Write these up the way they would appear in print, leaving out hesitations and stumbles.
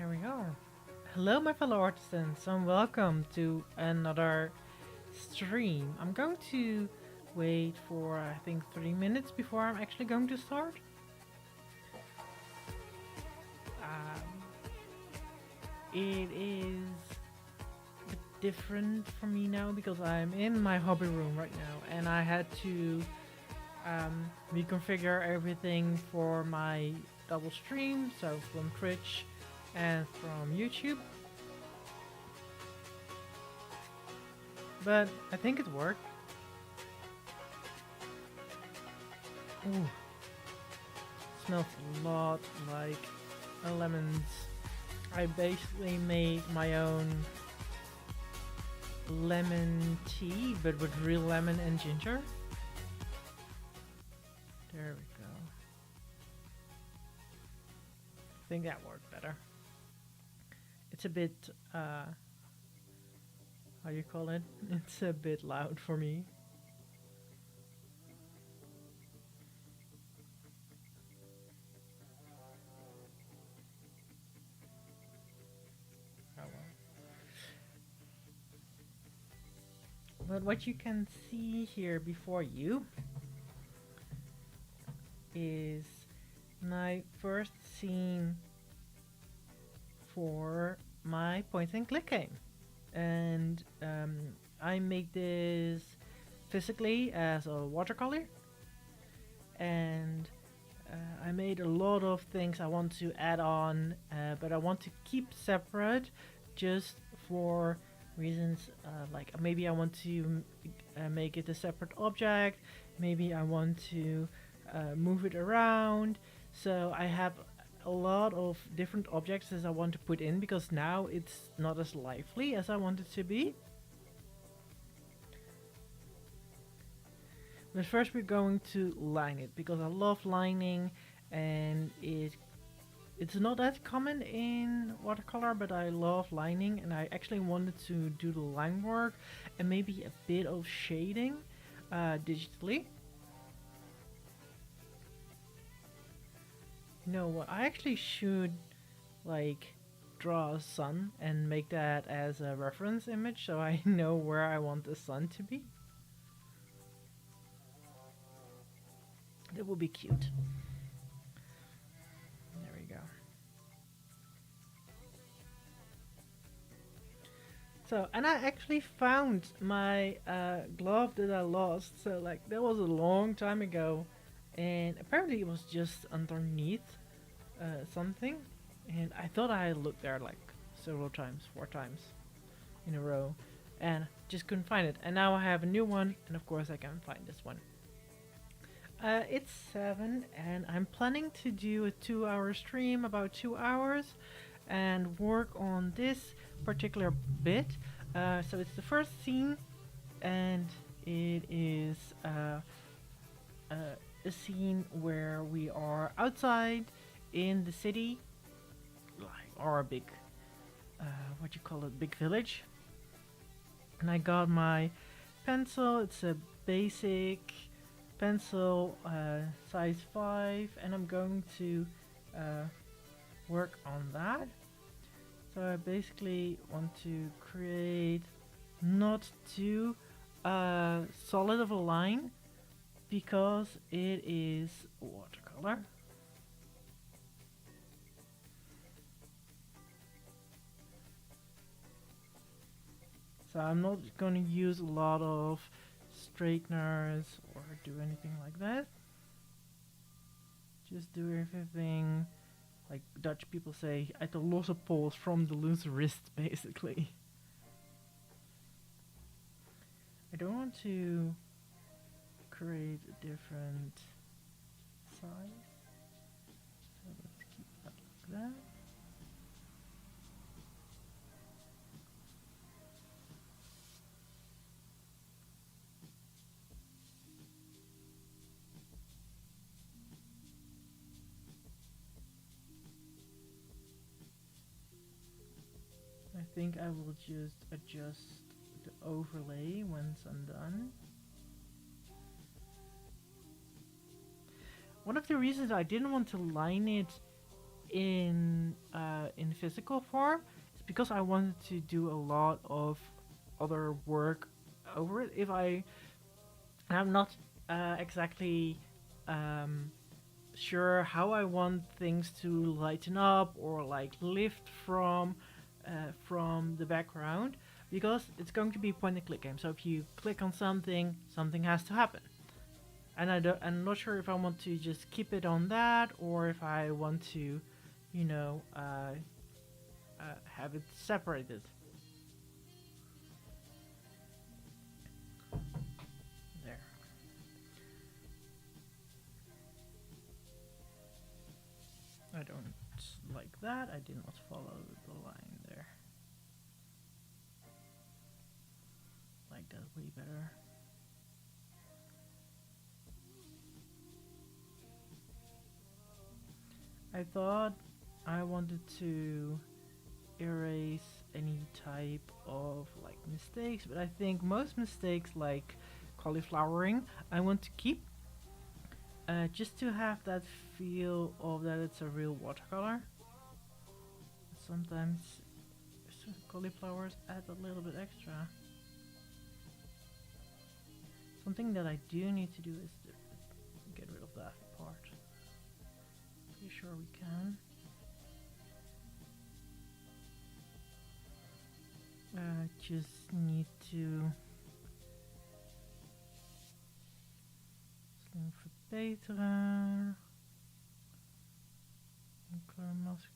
There we go. Hello, my fellow artisans, and welcome to another stream. I'm going to wait for, I think, 3 minutes before I'm actually going to start. Um, it is a bit different for me now because I'm in my hobby room right now, and I had to reconfigure everything for my double stream, so from Twitch and from YouTube. But I think it worked. Ooh, smells a lot like lemons. I basically made my own lemon tea, but with real lemon and ginger. There we go. I think that worked better. It's a bit, how you call it? It's a bit loud for me. Oh well. But what you can see here before you is my first scene for my point and click game. And I made this physically as a watercolor, and I made a lot of things I want to add on, but I want to keep separate just for reasons like maybe I want to make it a separate object, maybe I want to move it around. So I have a lot of different objects as I want to put in because now it's not as lively as I want it to be. But first we're going to line it because I love lining, and it's not that common in watercolor, but I love lining, and I actually wanted to do the line work and maybe a bit of shading digitally. You know what? I actually should like draw a sun and make that as a reference image so I know where I want the sun to be. That would be cute. There we go. So, and I actually found my glove that I lost. So, like, that was a long time ago. And apparently it was just underneath something. And I thought I looked there like several times, 4 times in a row. And just couldn't find it. And now I have a new one. And of course I can find this one. It's 7, and I'm planning to do a 2-hour stream, about 2 hours, and work on this particular bit. So it's the first scene, and it is uh, a scene where we are outside in the city, like, or a big, what you call it, big village. And I got my pencil. It's a basic pencil, size 5, and I'm going to work on that. So I basically want to create not too solid of a line because it is watercolor. So I'm not going to use a lot of straighteners or do anything like that. Just do everything like Dutch people say, uit de losse pols, from the loose wrist, basically. I don't want to create a different size, so let's keep that like that. I think I will just adjust the overlay once I'm done. One of the reasons I didn't want to line it in physical form, it's because I wanted to do a lot of other work over it. If I'm not exactly um, sure how I want things to lighten up or like lift from the background, because it's going to be a point and click game. So if you click on something, something has to happen. And I'm not sure if I want to just keep it on that or if I want to, you know, have it separated. There. I don't like that. I did not follow the line there. Like that way better. I thought I wanted to erase any type of like mistakes, but I think most mistakes like cauliflowering I want to keep, just to have that feel of that it's a real watercolor. Sometimes cauliflowers add a little bit extra. Something that I do need to do is to get rid of that part. Pretty sure we can. Just need to slim verbeteren. Color mask.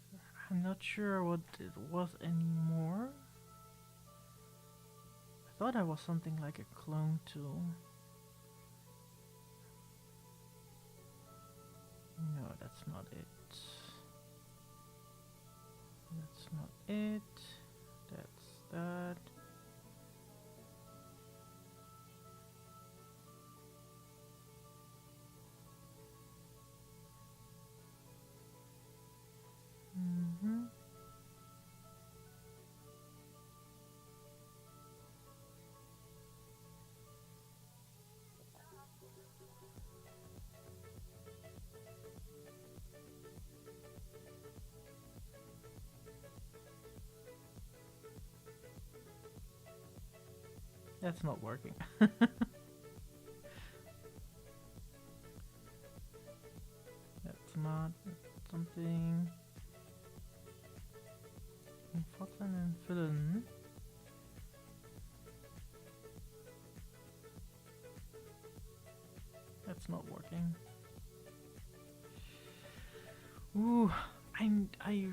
I'm not sure what it was anymore. I thought I was something like a clone tool. No, that's not it. That's not it. That's that. Mm-hmm. That's not working. That's not something. Falkland and Fulham. That's not working. Ooh, I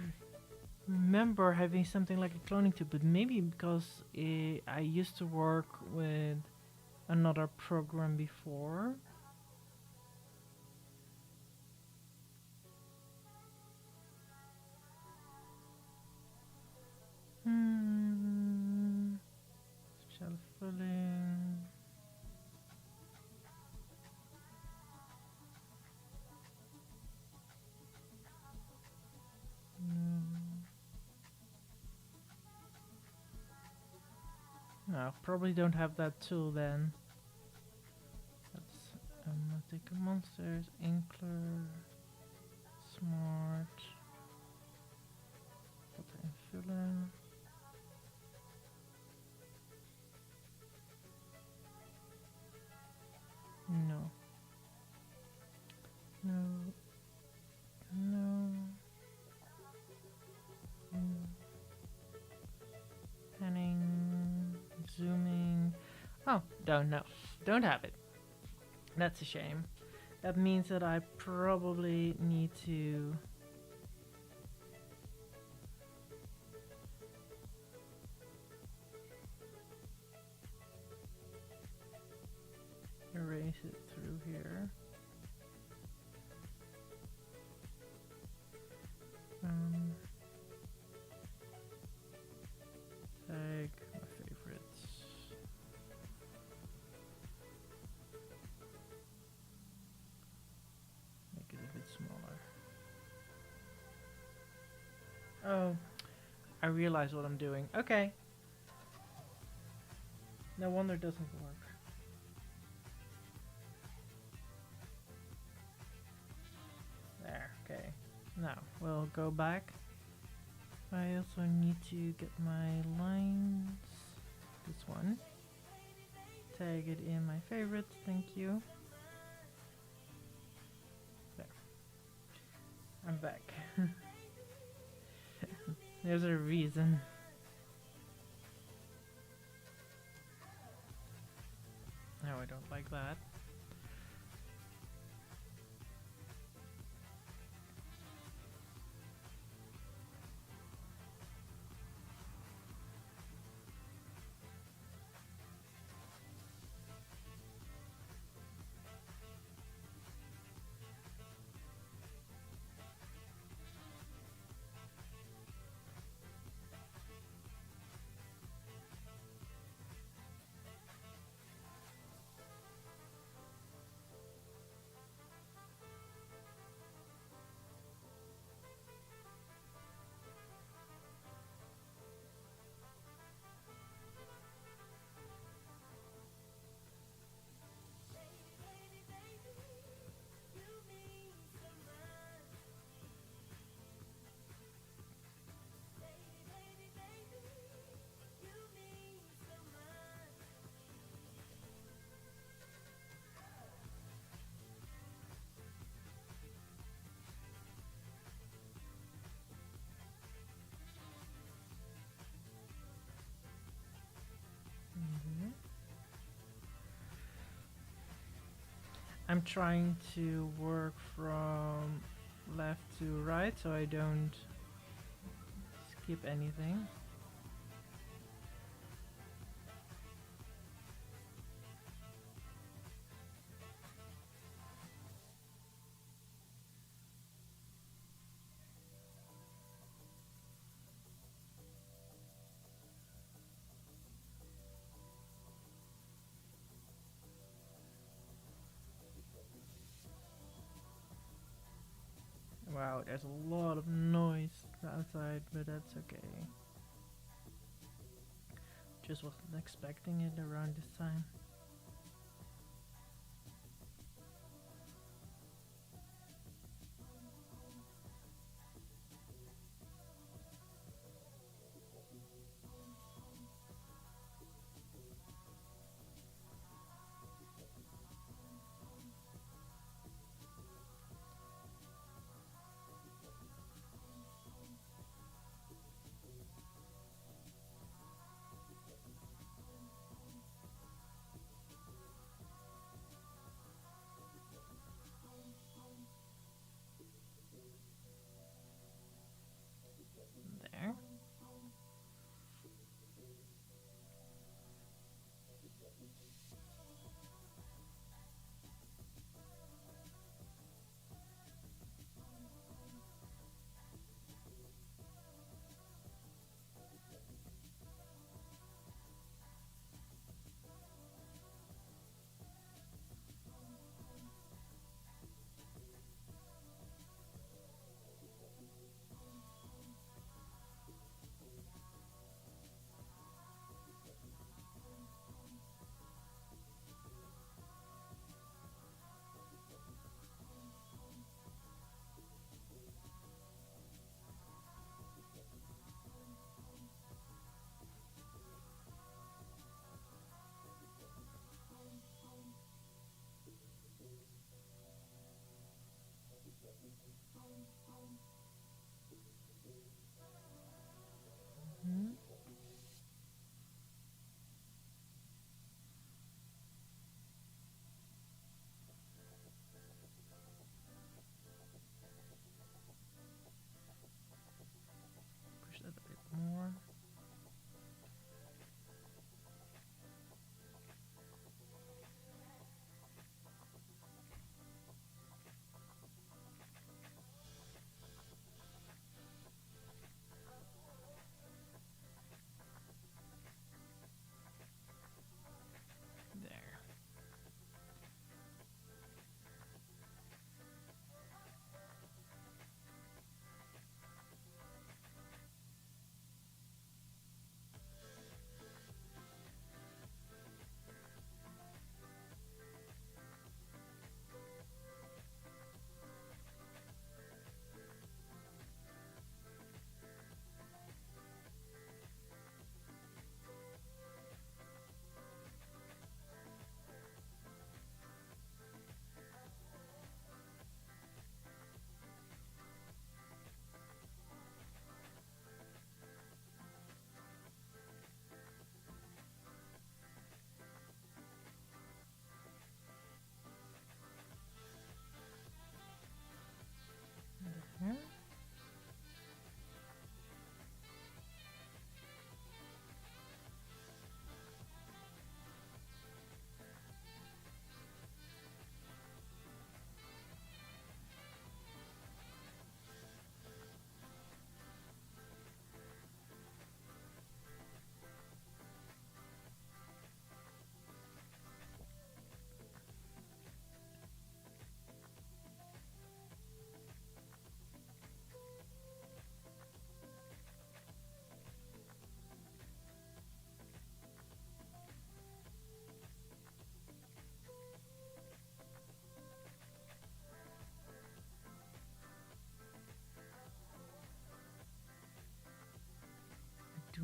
remember having something like a cloning tip, but maybe because I used to work with another program before. Hmm. Shell filling. No, probably don't have that tool then. That's Mathematica Monsters, Inkler, Smart, Potter and Filler. No. No. No. Mm. Panning, zooming. Oh, don't know. Don't have it. That's a shame. That means that I probably need to erase it through here. Tag my favorites. Make it a bit smaller. Oh, I realize what I'm doing. Okay. No wonder it doesn't work. There, okay. Now, we'll go back I also need to get my lines. This one. Tag it in my favorites. Thank you. There. I'm back. There's a reason. No, I don't like that. Mhm. I'm trying to work from left to right so I don't skip anything. Wow, there's a lot of noise outside, but that's okay. Just wasn't expecting it around this time.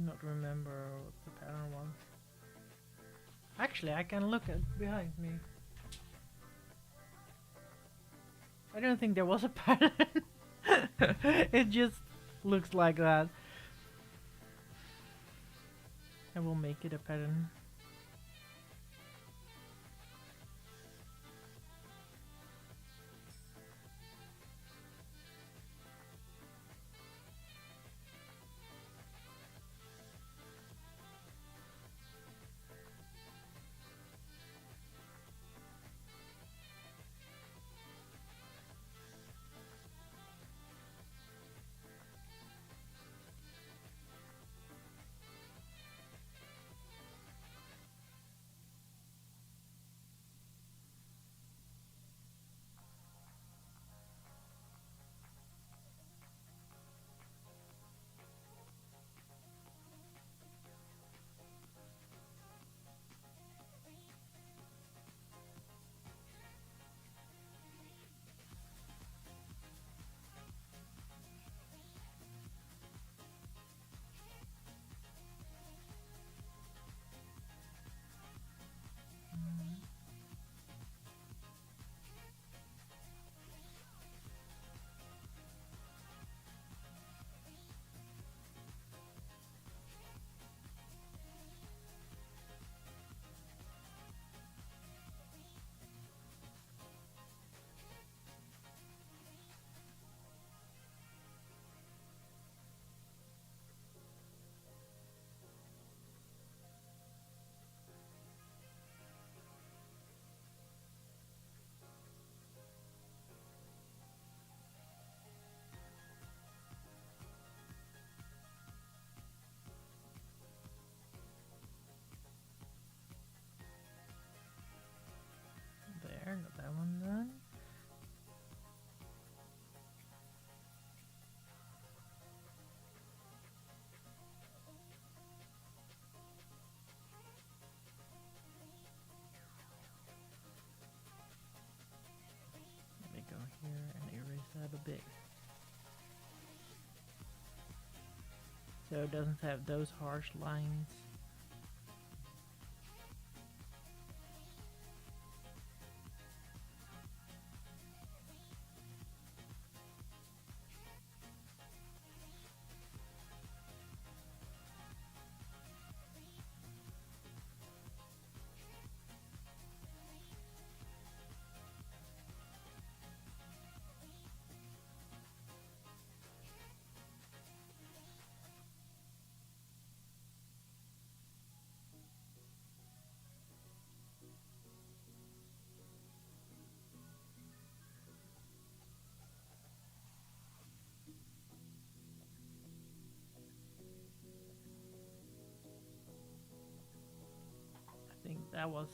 not remember what the pattern was. Actually, I can look at behind me. I don't think there was a pattern. It just looks like that. I will make it a pattern. There, got that one done. Let me go here and erase that a bit. So it doesn't have those harsh lines. I think that was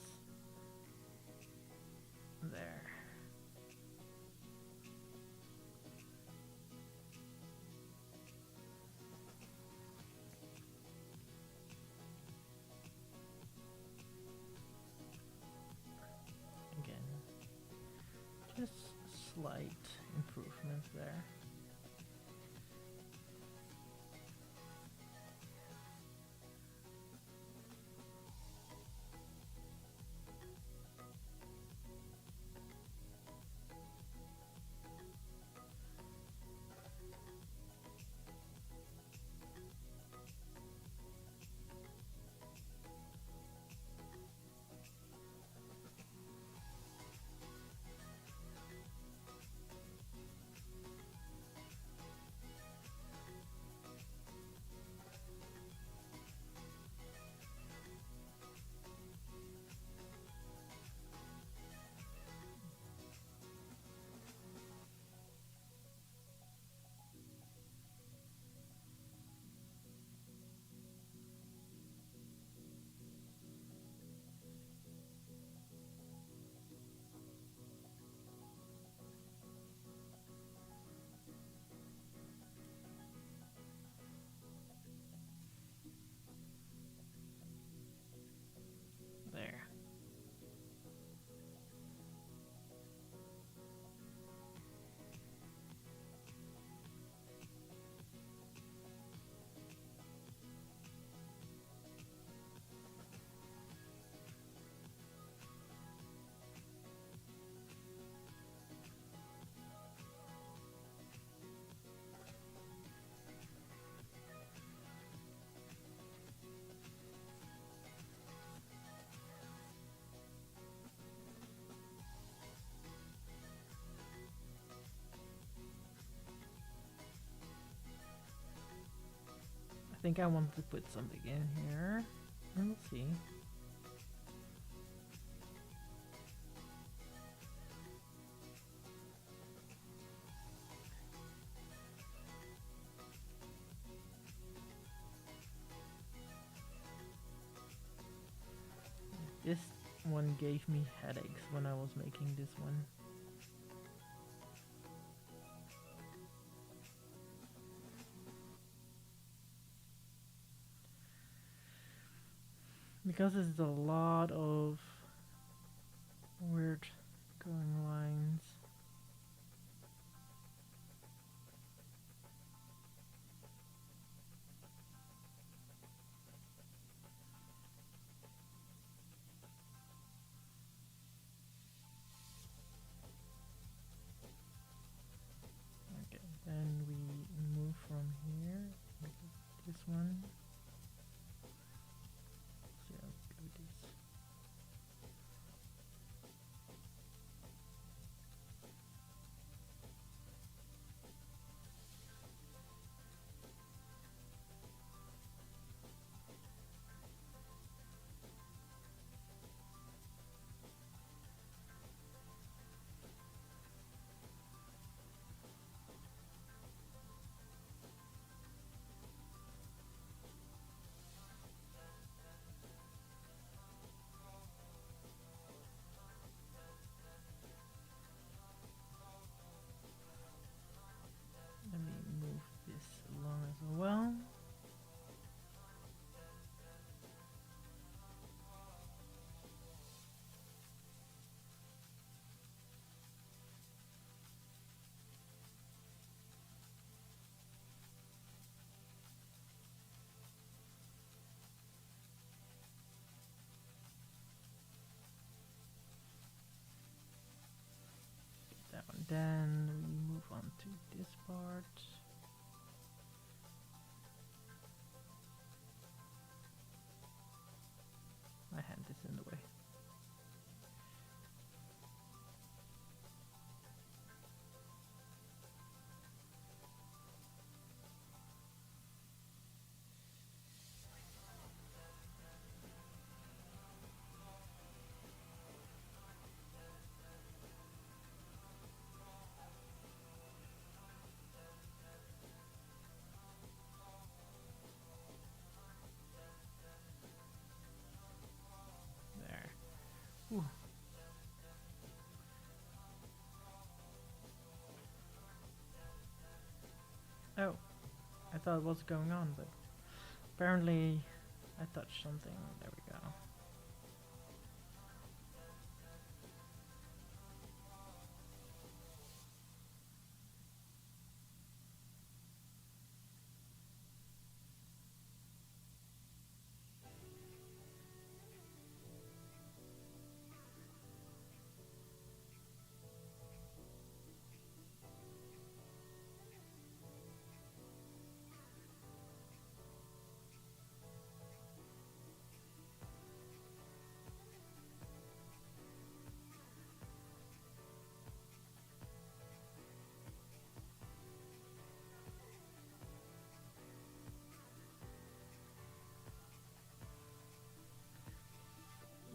there. Again, just slight improvements there. think I want to put something in here. We'll see. This one gave me headaches when I was making this one. Because it's a lot of weird going lines. Okay, then we move from here. This one. So yeah, let's go with this. Let me move this along as well. That one. Then we move on to this part. My hand is in the way. There. Ooh. Oh, I thought what was going on, but apparently I touched something. There we go.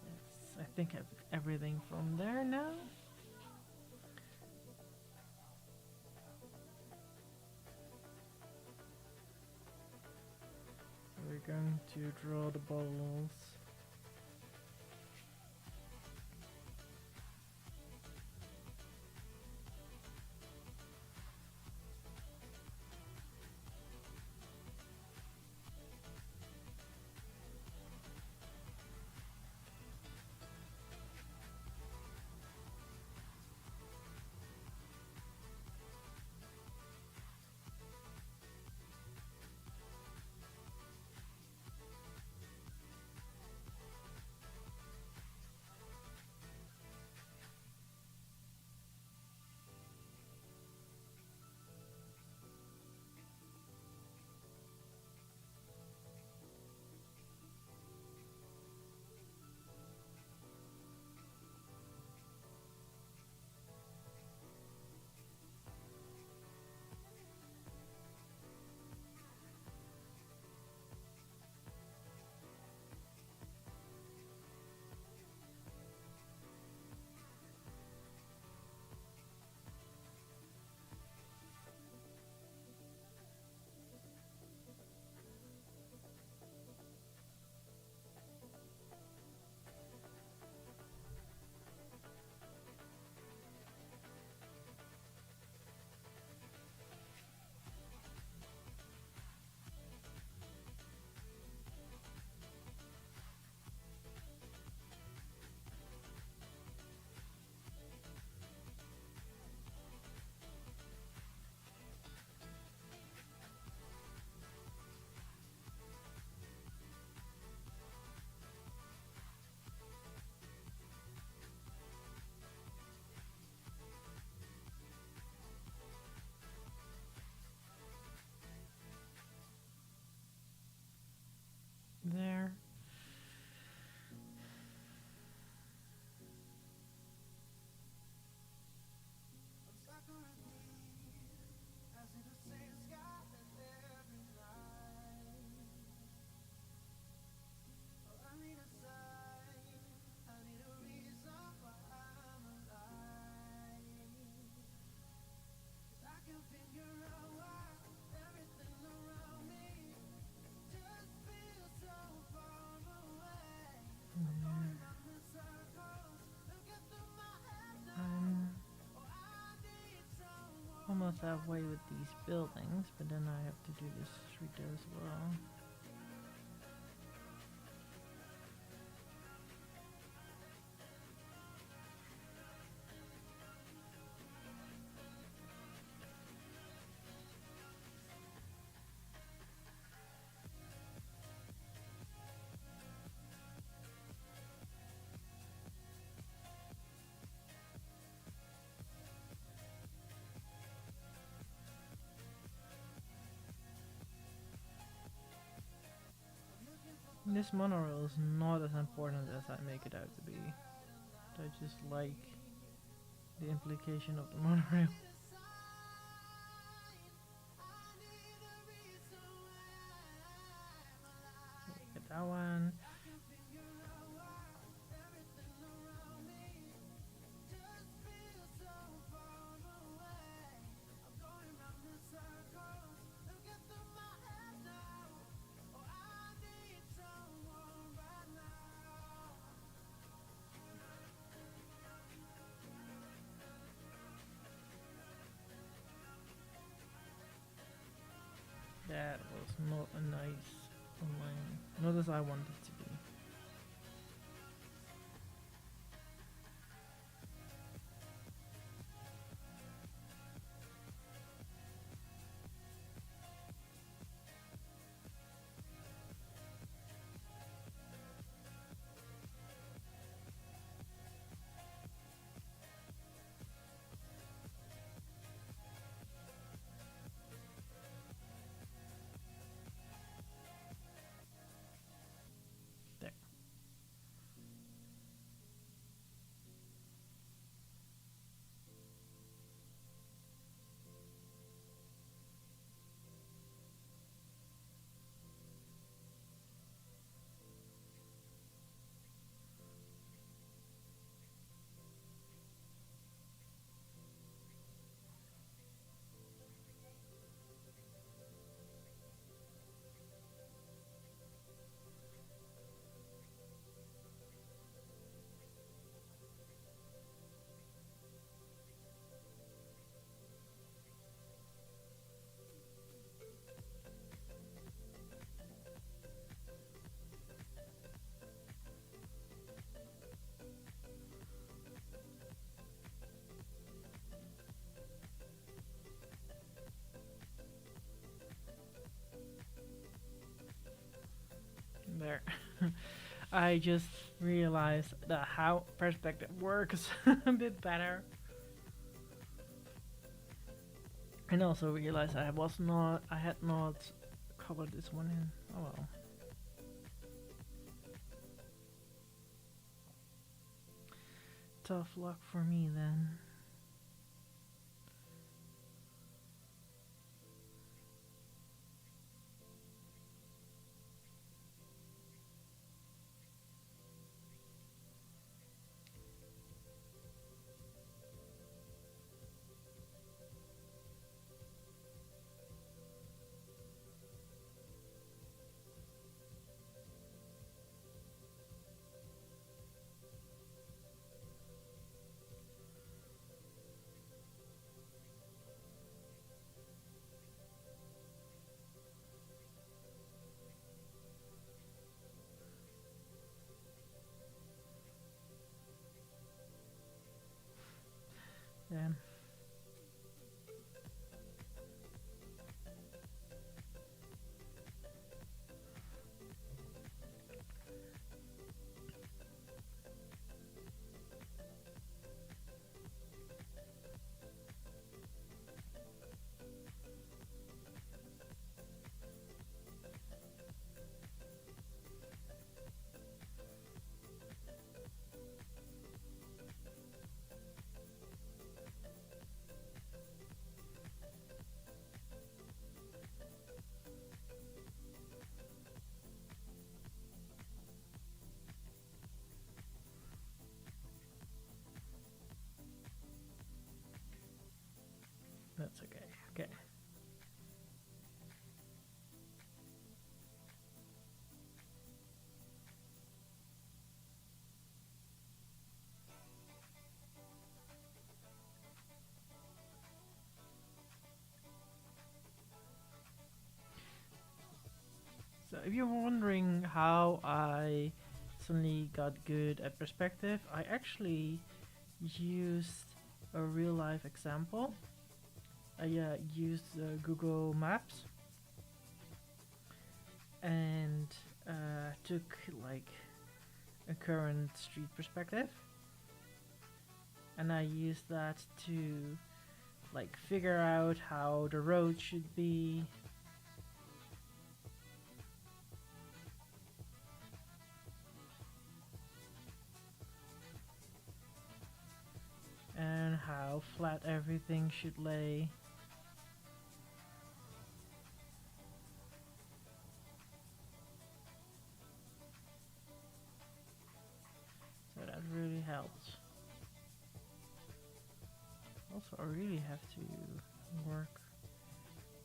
Yes, I think I've everything from there now. So we're going to draw the bubbles. halfway with these buildings, but then I have to do this street as well. This monorail is not as important as I make it out to be. I just like the implication of the monorail. Get that one. That was not a nice line. Not as I wanted it to be. There. There. I just realized that how perspective works a bit better. And also realized I had not colored this one in. Oh well. Tough luck for me then. if you're wondering how I suddenly got good at perspective, I actually used a real life example. I used Google Maps and took like a current street perspective, and I used that to like figure out how the road should be, and how flat everything should lay. So that really helps. Also, I really have to work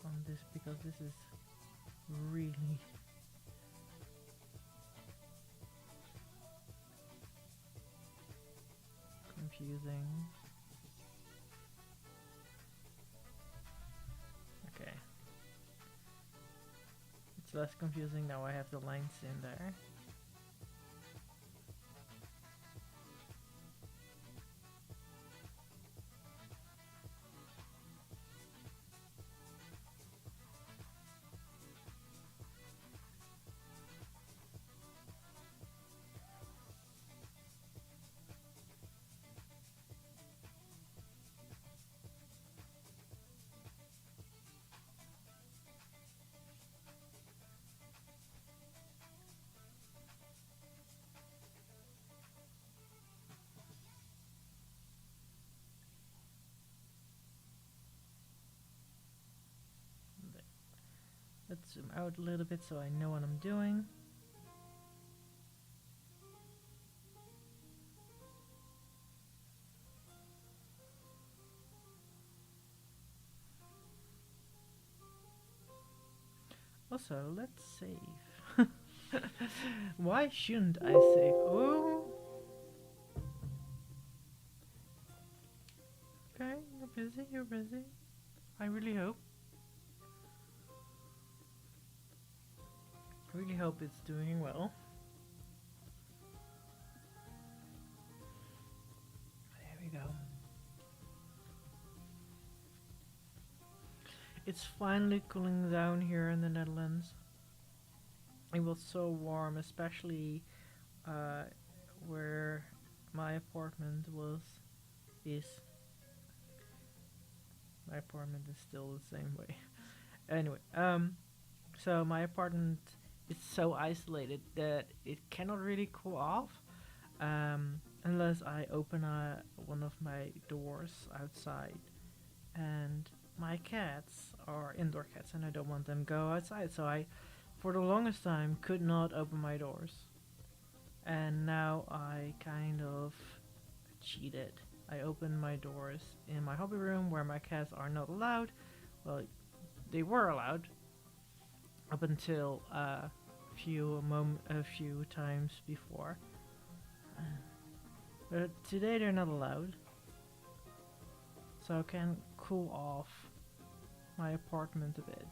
on this because this is really confusing. Okay. It's less confusing now I have the lines in there. Let's zoom out a little bit so I know what I'm doing. Also, let's save. Why shouldn't I save? Oh! Okay, you're busy, you're busy. I really hope. I really hope it's doing well. There we go. It's finally cooling down here in the Netherlands. It was so warm, especially uh, where my apartment is. My apartment is still the same way. Anyway, so my apartment is so isolated that it cannot really cool off unless I open one of my doors outside. And my cats are indoor cats, and I don't want them go outside. So I, for the longest time, could not open my doors. And now I kind of cheated. I opened my doors in my hobby room where my cats are not allowed. Well, they were allowed up until a few times before. But today they're not allowed, so I can cool off my apartment a bit.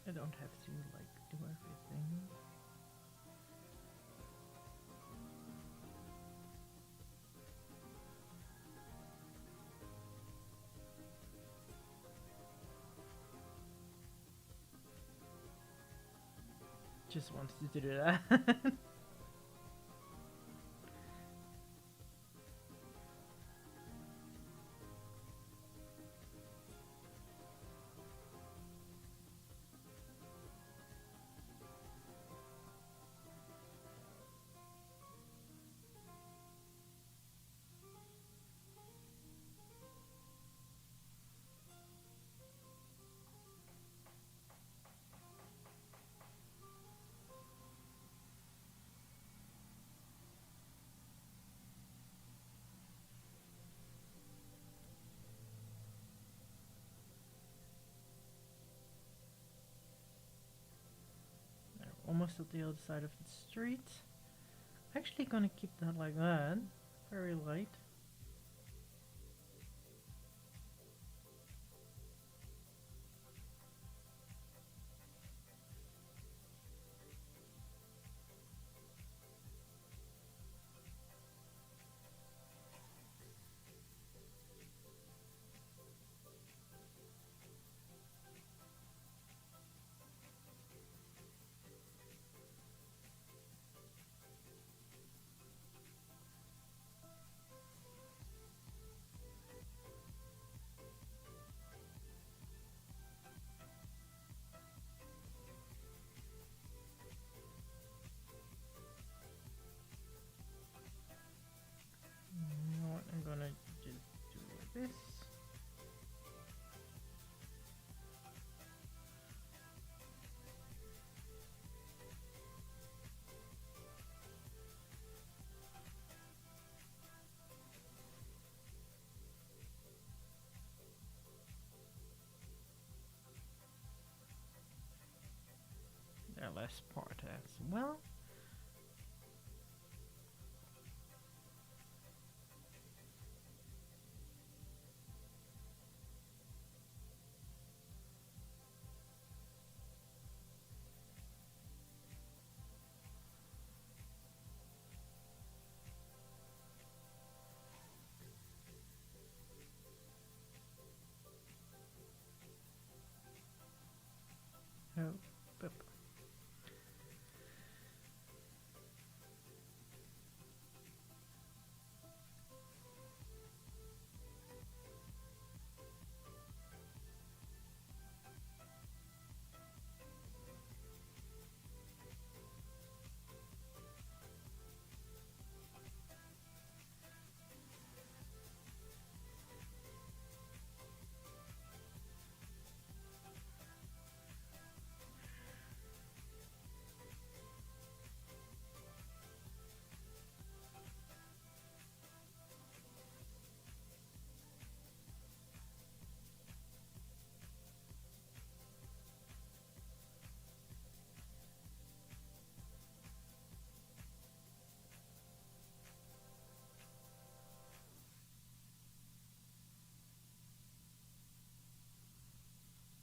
I don't have to like do everything. Just wanted to do that. almost at the other side of the street. Actually gonna keep that like that. Very light. You know what? I'm gonna just do this. The last part as well. Oh, boop.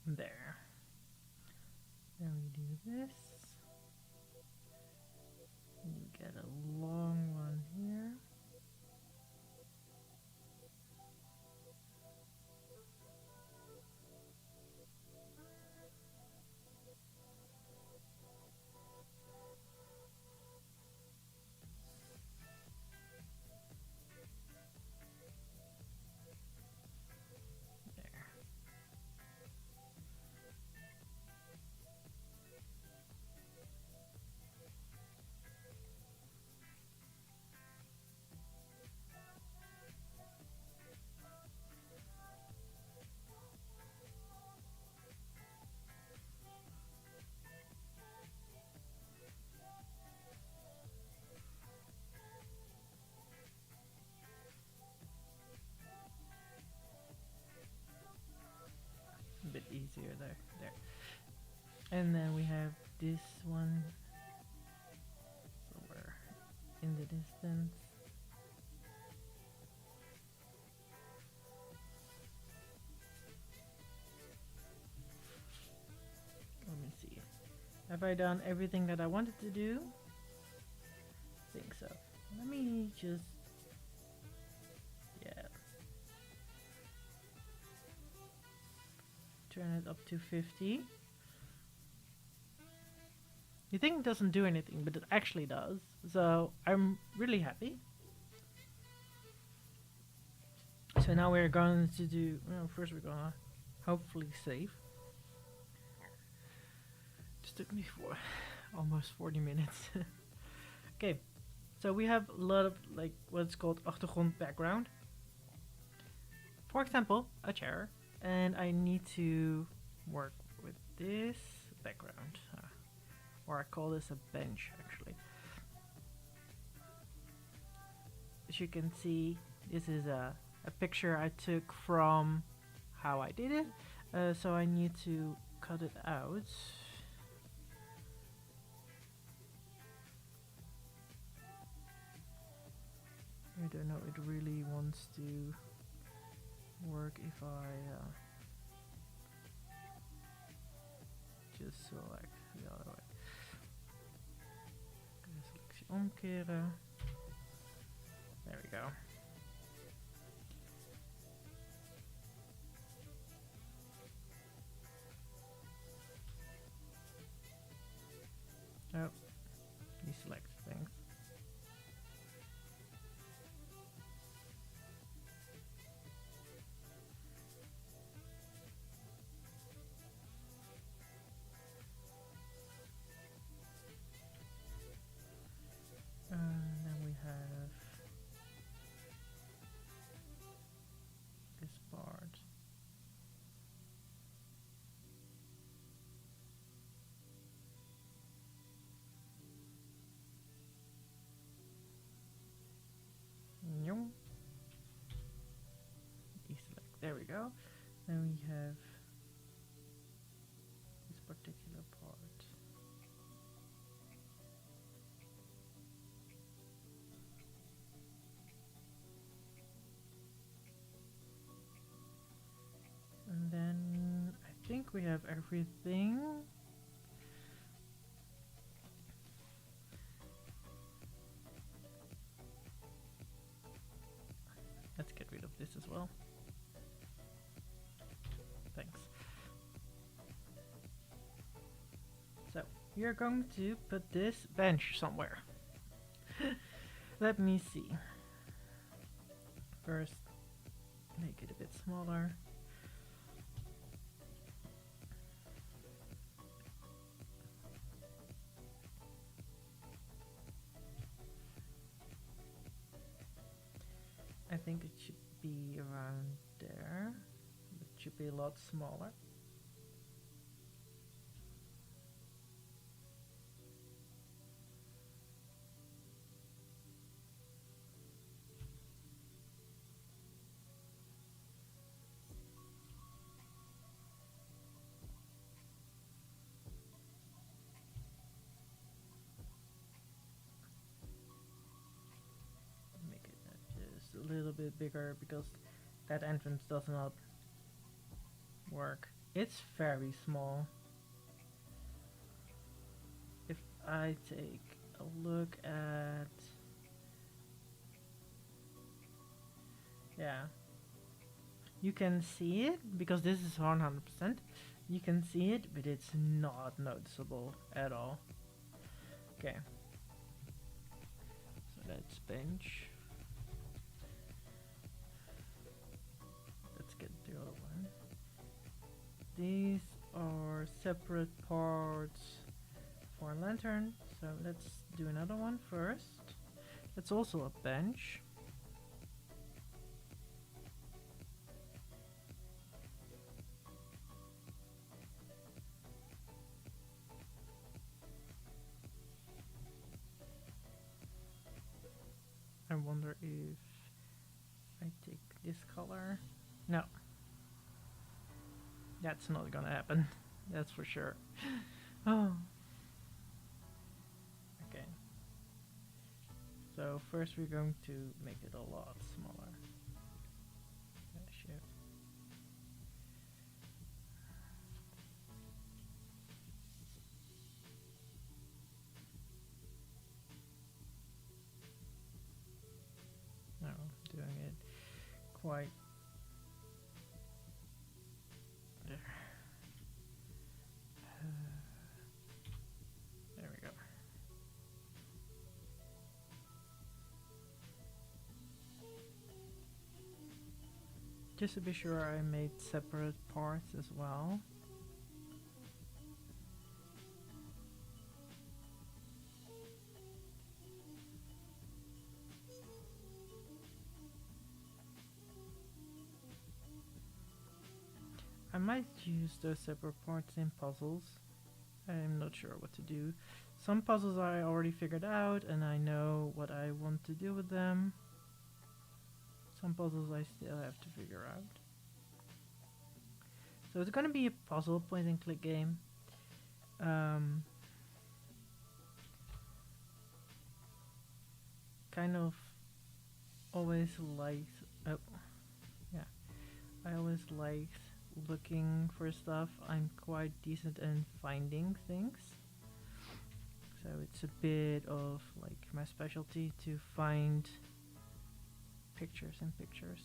There. Then we do this. And you get a long one here. There. A bit easier there. There. And then we have this one somewhere in the distance. Let me see. Have I done everything that I wanted to do? I think so. Let me just... yeah. Turn it up to 50. You think it doesn't do anything, but it actually does. So I'm really happy. So now we're going to do... well, first we're gonna hopefully save. Just took me for almost 40 minutes. Okay, so we have a lot of like what's called achtergrond background. For example, a chair, and I need to work with this background, or I call this a bench actually. As you can see, this is a picture I took from how I did it, so I need to cut it out. don't know it really wants to work if I just select the other way. Selectie omkeren. There we go. Oh, deselect things. Then we have this part. Nyong. Deselect. There we go. Then we have this particular part. And then I think we have everything. Let's get rid of this as well. Thanks. So, we are going to put this bench somewhere. Let me see. First, make it a bit smaller. I think it should be around there. It should be a lot smaller. Make it just a little bit bigger because that entrance does not work. It's very small. If I take a look at, yeah, you can see it because this is 100%. You can see it, but it's not noticeable at all. Okay, so that's bench. Let's get the other one. These are separate parts for a lantern, so let's do another one first. That's also a bench. I wonder if I take this color. No. That's not gonna happen. That's for sure. Oh. Okay. So first we're going to make it a lot smaller. Shift. No, doing it quite there. There we go. Just to be sure, I made separate parts as well. I might use those separate parts in puzzles. I'm not sure what to do. Some puzzles I already figured out and I know what I want to do with them. Some puzzles I still have to figure out. So it's gonna be a puzzle point and click game. Kind of always liked. Oh, yeah. I always liked looking for stuff. I'm quite decent in finding things. So it's a bit of like my specialty to find pictures and pictures.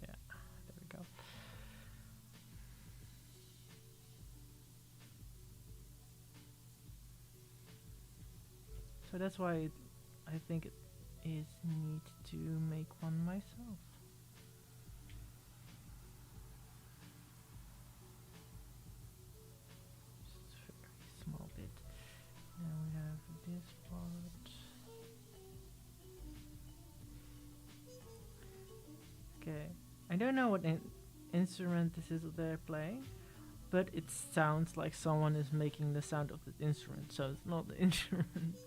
Yeah, there we go. So that's why I think it is neat to make one myself. Just a very small bit. Now we have this part. Okay. I don't know what instrument this is that they're playing, but it sounds like someone is making the sound of the instrument, so it's not the instrument.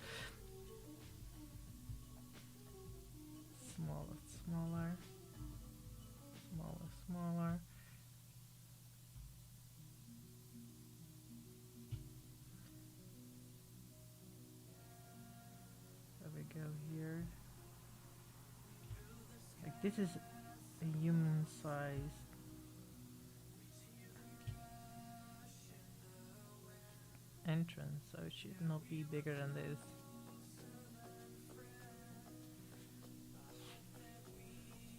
Smaller, smaller, smaller, smaller. There we go here. Like this is a human sized entrance, so it should not be bigger than this.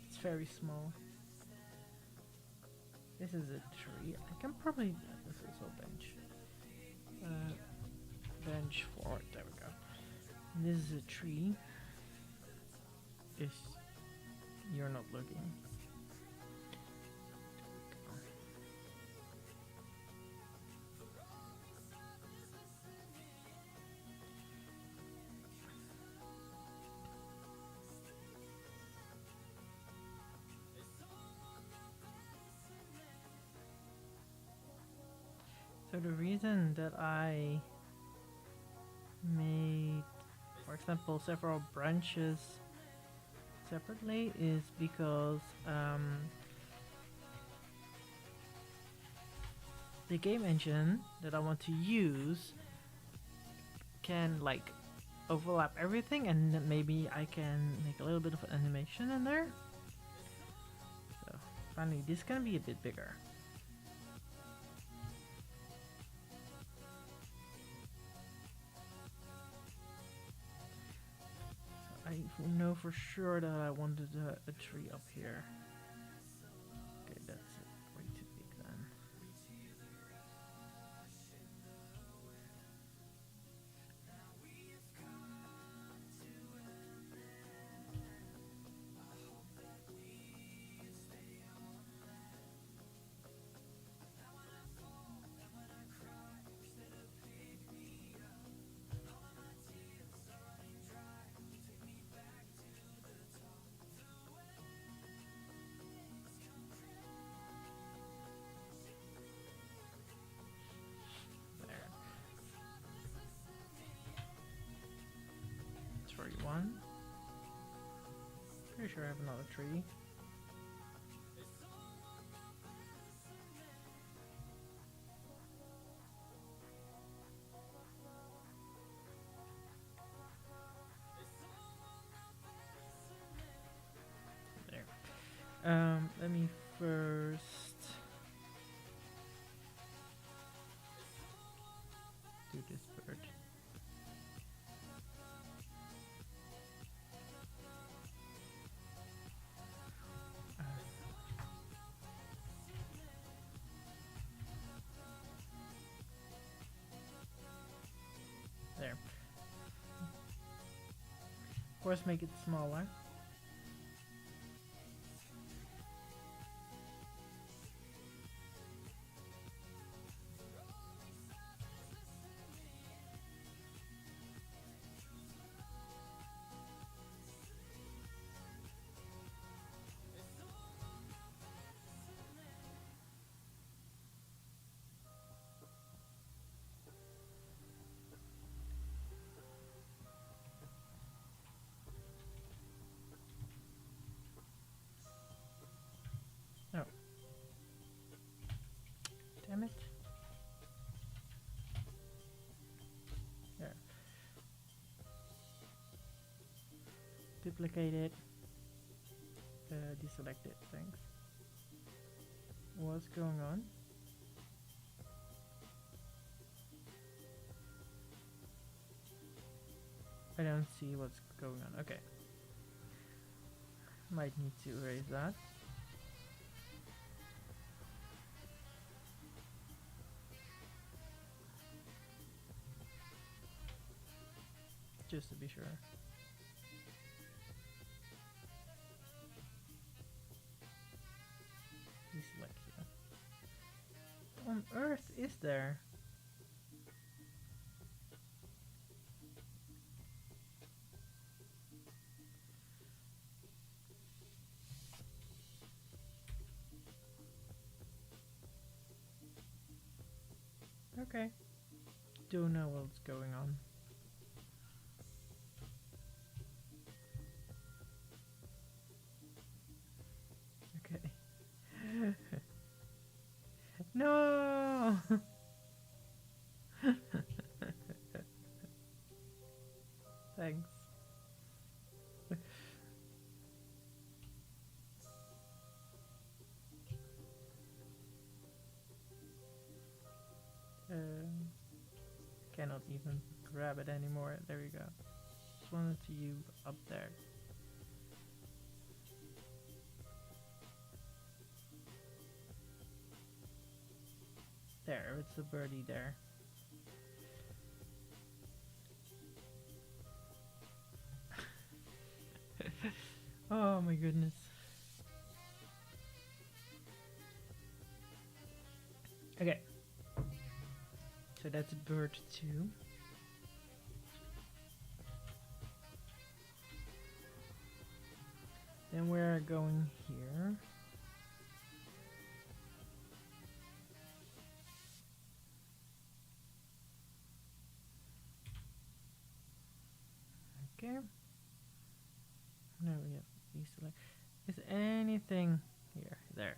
It's very small. This is a tree. I can probably. This is also a bench. Bench forward. There we go. And this is a tree. If you're not looking. So the reason that I made, for example, several branches separately is because the game engine that I want to use can like overlap everything, and then maybe I can make a little bit of an animation in there. So finally, this can be a bit bigger. I know for sure that I wanted a tree up here. Okay, that's way too big then. There. It's 41. Pretty sure I have another tree. There. Let me first do this bird. Uh, there. Of course, make it smaller. Duplicate it. Deselect it. Thanks. What's going on? I don't see what's going on. Okay. Might need to erase that. Just to be sure. Deselect here. What on earth is there? Okay. Don't know what's going on. Okay. No! Thanks. Cannot even grab it anymore. There we go. Just wanted to you up there. There, it's a birdie there. Oh my goodness. Okay. So that's bird 2. Then we're going here. Okay. Now we have deselect. Is anything here? There.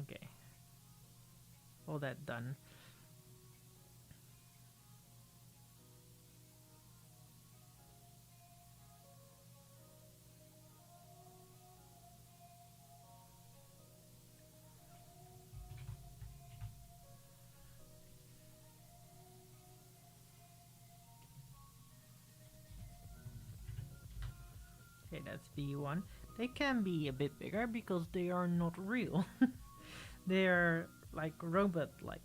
Okay. All that done. Okay, that's B1. They can be a bit bigger because they are not real. They are like robot-like.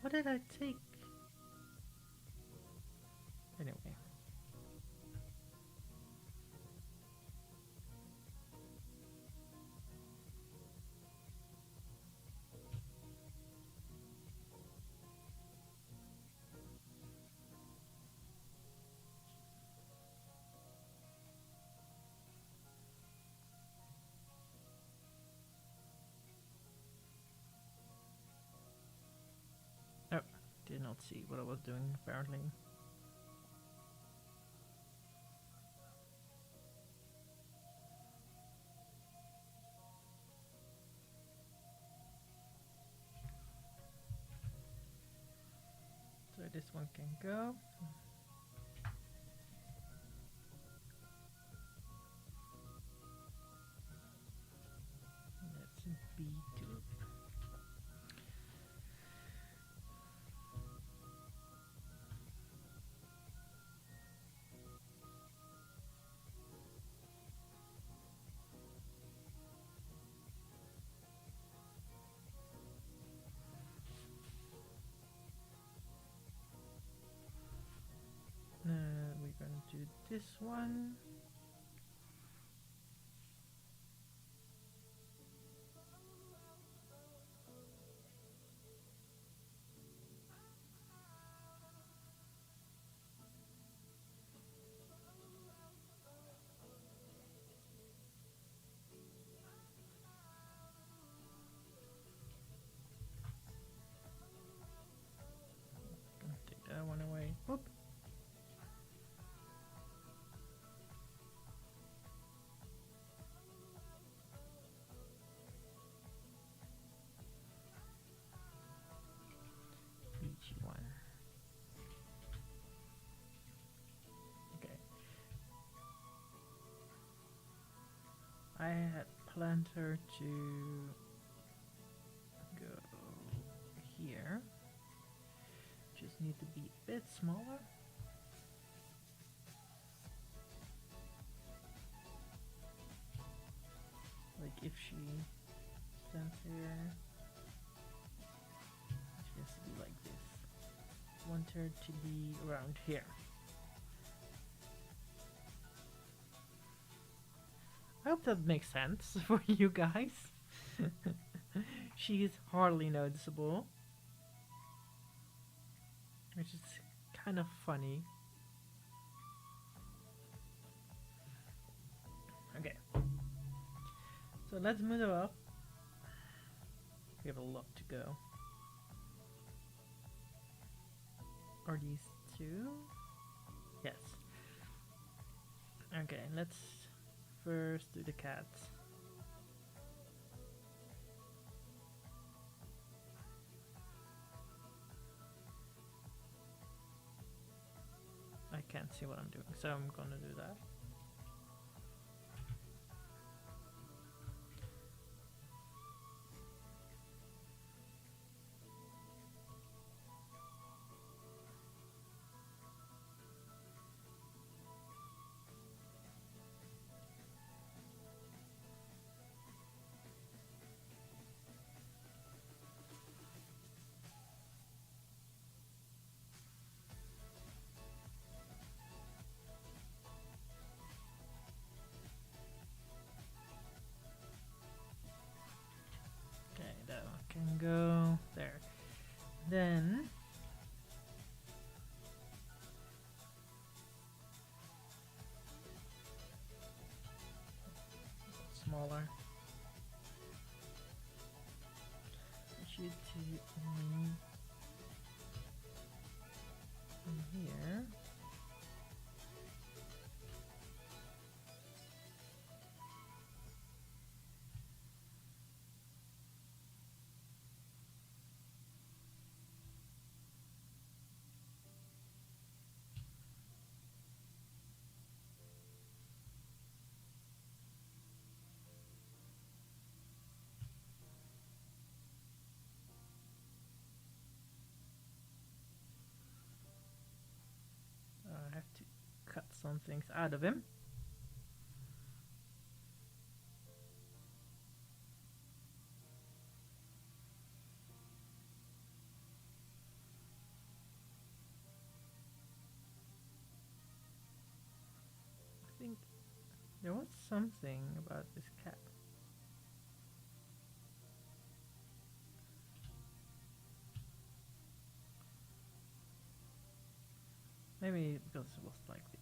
What did I take? Anyway. Oh, did not see what I was doing apparently. So this one can go. That's B2. We're gonna do this one. Gonna take that one away. Whoop. want her to go here. Just need to be a bit smaller. Like if she stands here, she has to be like this. Want her to be around here. I hope that makes sense for you guys. She is hardly noticeable, which is kind of funny. Okay, so let's move up. We have a lot to go. Are these two? Yes. Okay, let's first do the cats. I can't see what I'm doing, so I'm gonna do that. Okay, that one can go there. Then smaller. Should to in here. I have to cut some things out of him. I think there was something about this cat. Maybe because it was like this.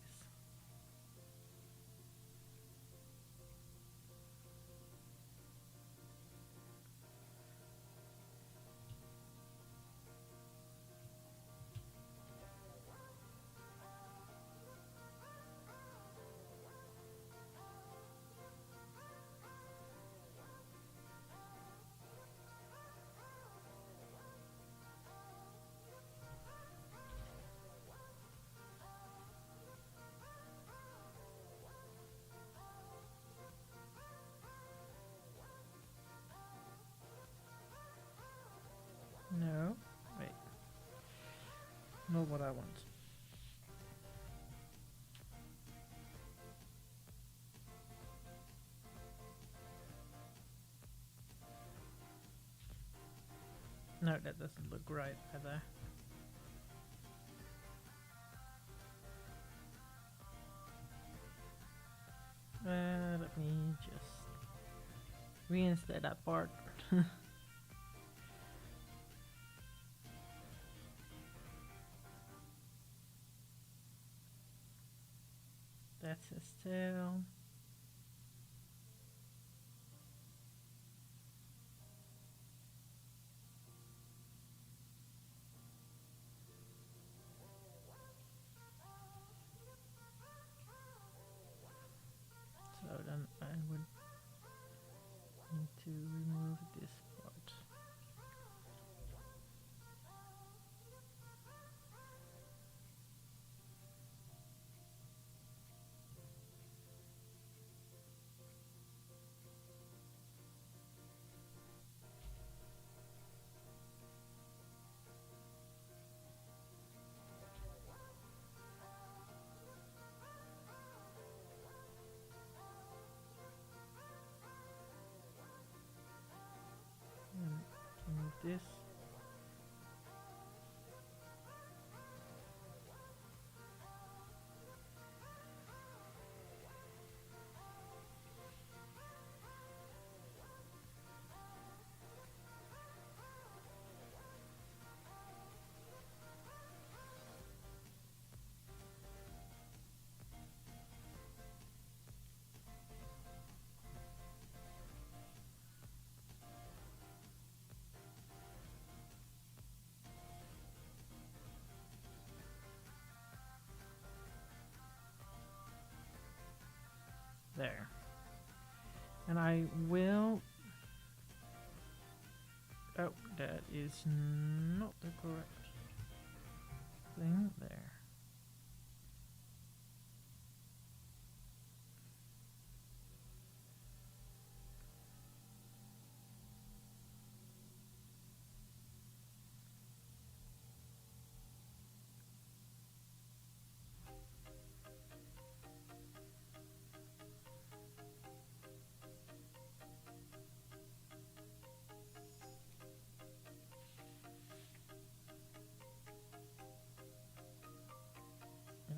No, wait. Not what I want. No, that doesn't look right either. Let me just reinstate that part. That's his tail. So then I would need to remove this part. this. There. And I will... Oh, that is not the correct thing there.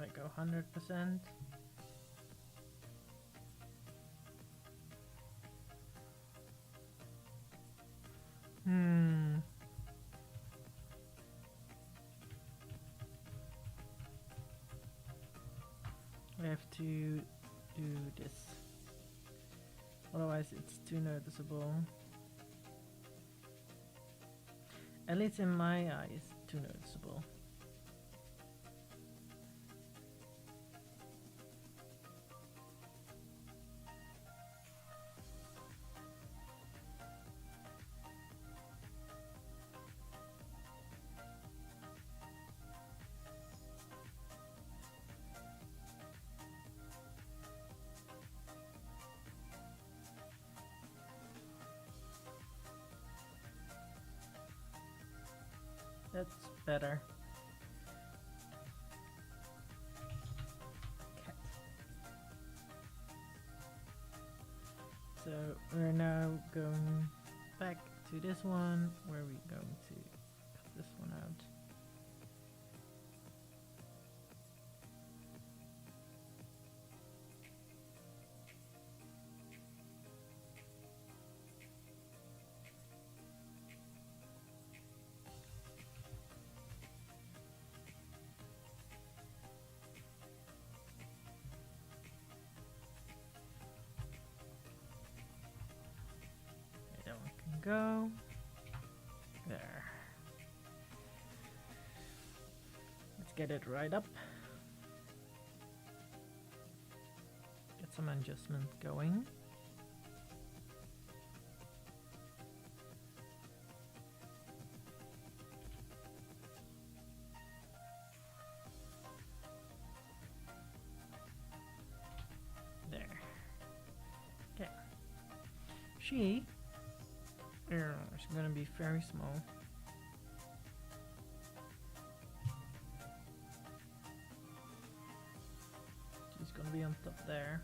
If I go 100%. I have to do this. Otherwise it's too noticeable. At least in my eyes, too noticeable. That's better. Cat. So we're now going back to this one where we're going to cut this one out. Go there. Let's get it right up. Get some adjustment going. There. Okay. She it's gonna be very small. She's gonna be on top there.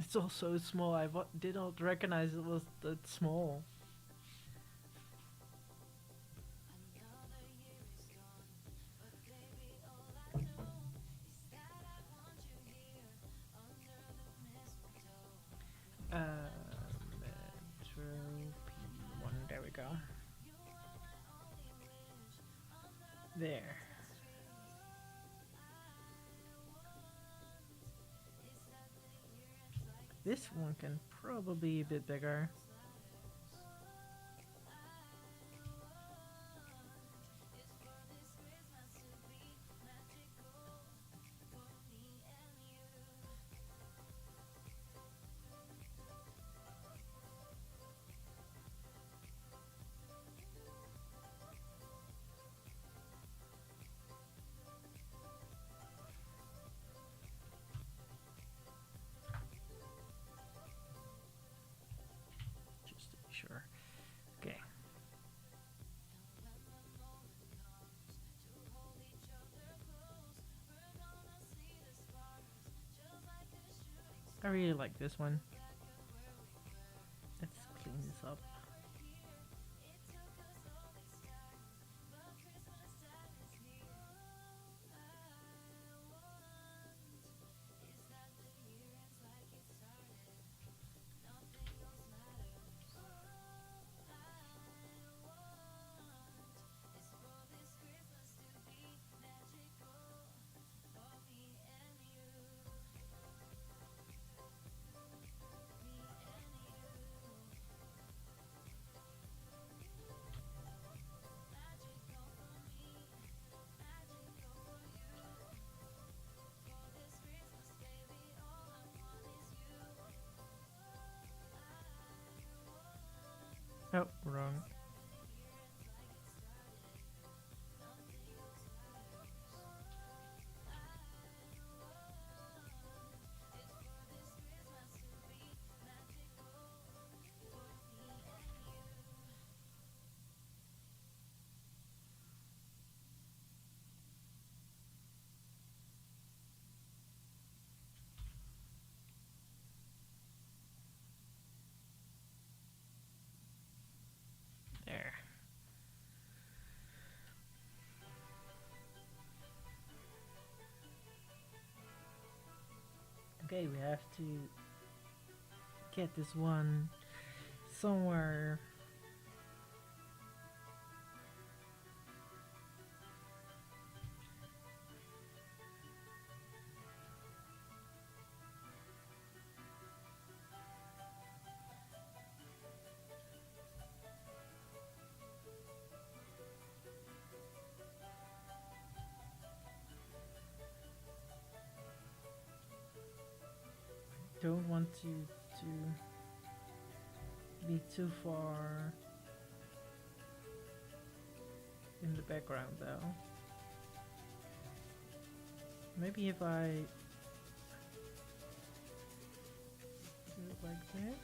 It's also small. I did not recognize it was that small. Metro P1. There we go. There. This one can probably be a bit bigger. I really like this one. Let's clean this up. Oh, wrong. There. Okay, we have to get this one somewhere. Don't want to be too far in the background though. Maybe if I do it like this.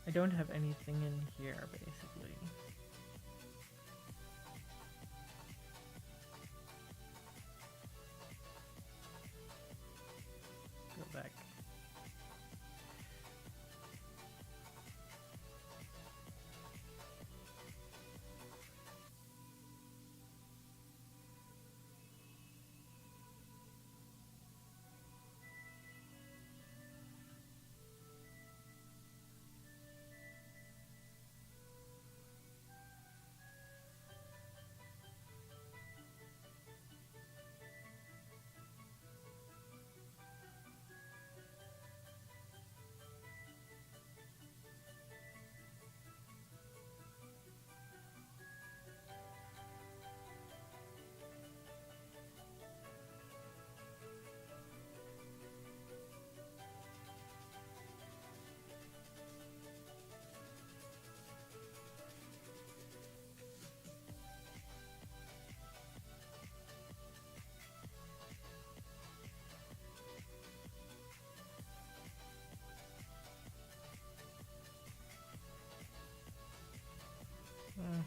I don't have anything in here basically. Go back. Uh,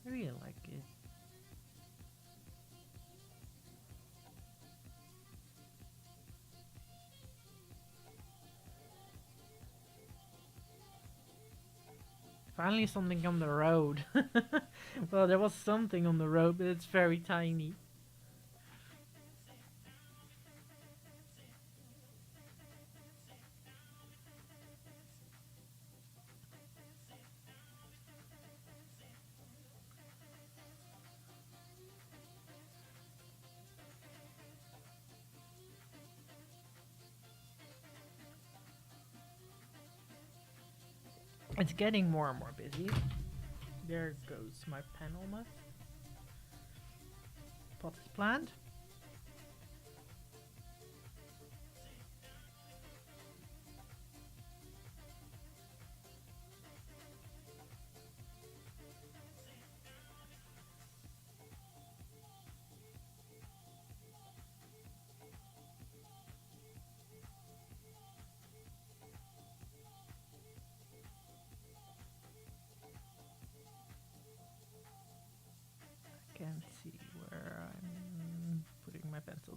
I really like it. Finally something on the road. Well, there was something on the road, but it's very tiny. It's getting more and more busy. There goes my pen almost. Pot is planted.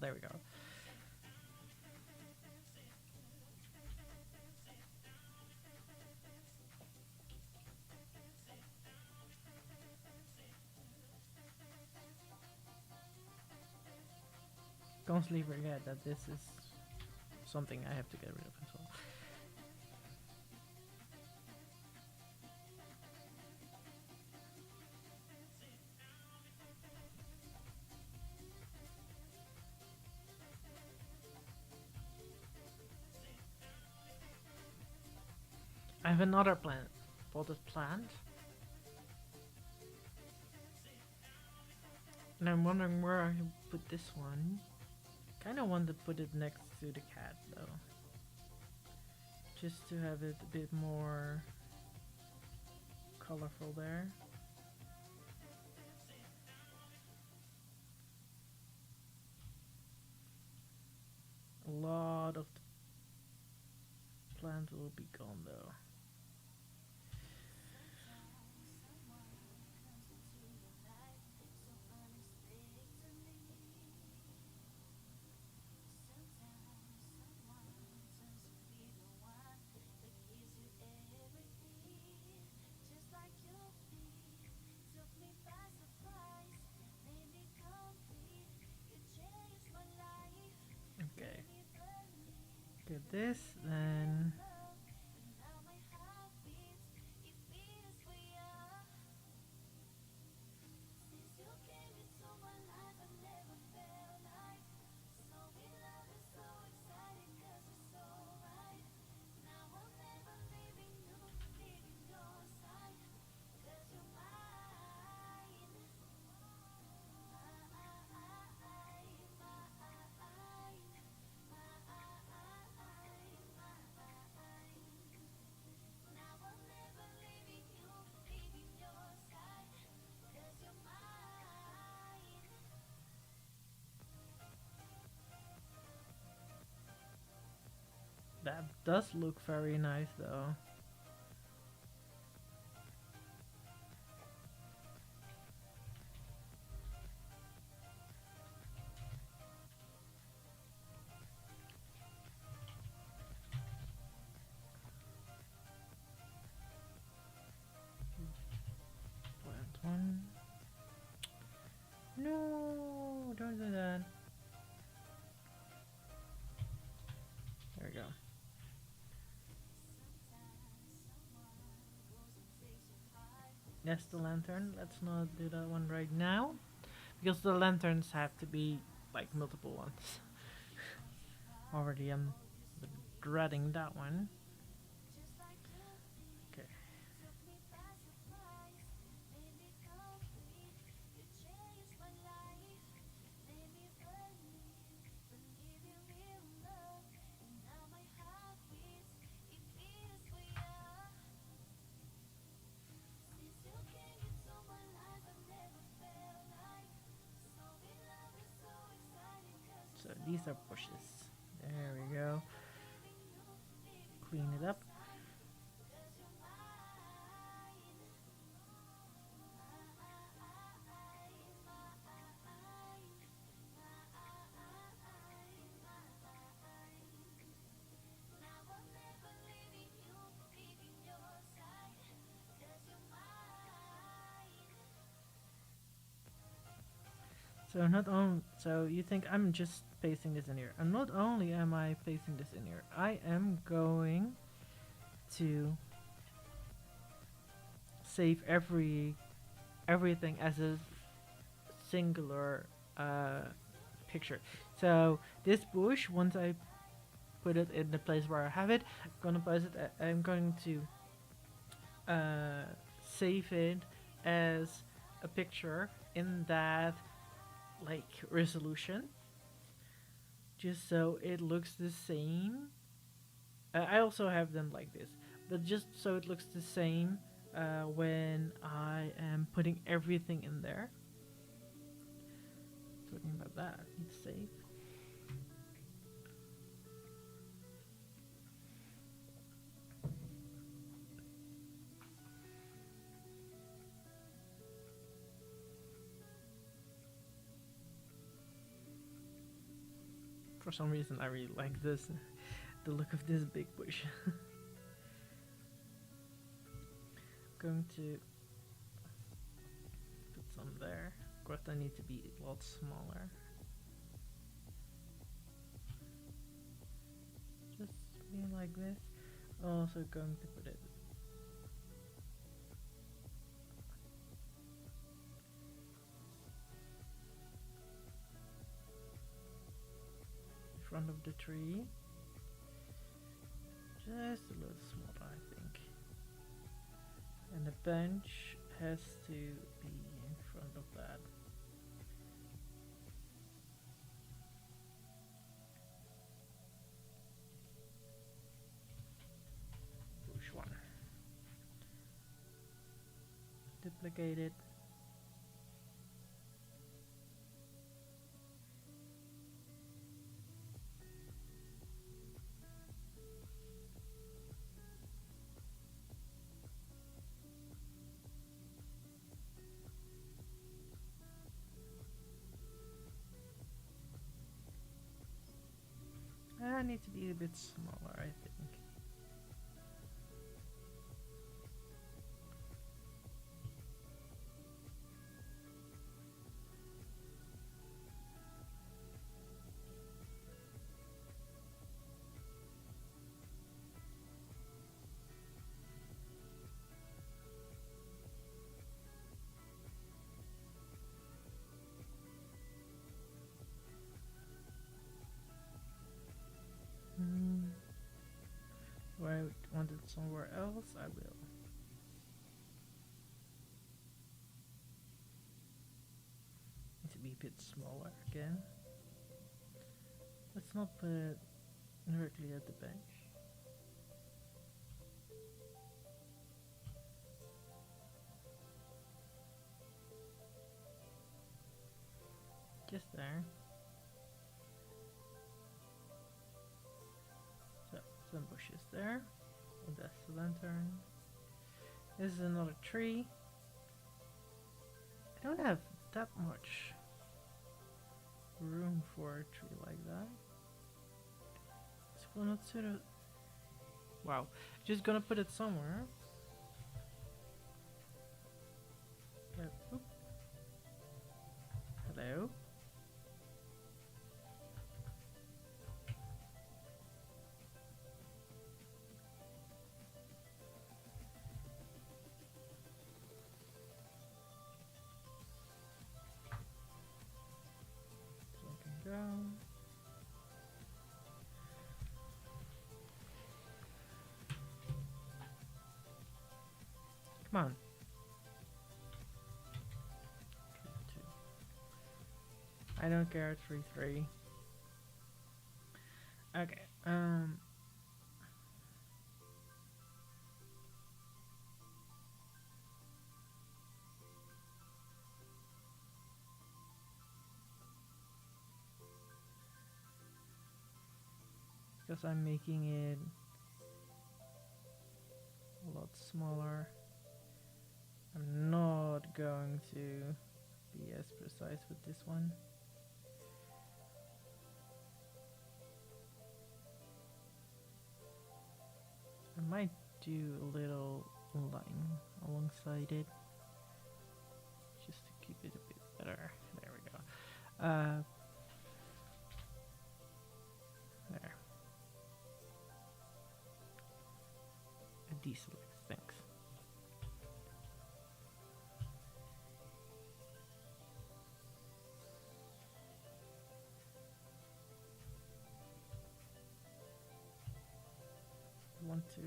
there we go. Constantly forget that this is something I have to get rid of as well. I have another plant, potted plant, and I'm wondering where I can put this one. Kind of want to put it next to the cat though, just to have it a bit more colorful there. A lot of the plant will be gone though. Okay, get this, then that does look very nice though. Plant one. No, don't do that. There we go. That's the lantern. Let's not do that one right now, because the lanterns have to be like multiple ones. Already I'm dreading that one. Okay. So these are bushes. There we go. Clean it up. So not on. So you think I'm just pasting this in here? And not only am I pasting this in here, I am going to save everything as a singular picture. So this bush, once I put it in the place where I have it, I'm gonna pause it. I'm going to save it as a picture in that like resolution, just so it looks the same. I also have them like this, but just so it looks the same when I am putting everything in there. Talking about that, let's save. For some reason, I really like this, the look of this big bush. Going to put some there. Of course, I need to be a lot smaller. Just be like this. Also going to put it in front of the tree. Just a little smaller, I think. And the bench has to be in front of that. Push one. Duplicate it. I need to be a bit smaller, I think. If I want it somewhere else, I will. Need to be a bit smaller again. Let's not put it directly at the bench. Just there. So, some bushes there. And that's the lantern. This is another tree. I don't have that much room for a tree like that. It's gonna sort of. Wow. Just gonna put it somewhere. Oop. Hello. So I can go. Come on. I don't care. 3-3. Okay. Because I'm making it a lot smaller, I'm not going to be as precise with this one. I might do a little line alongside it just to keep it a bit better. There we go. There. A deselect, thanks. I want to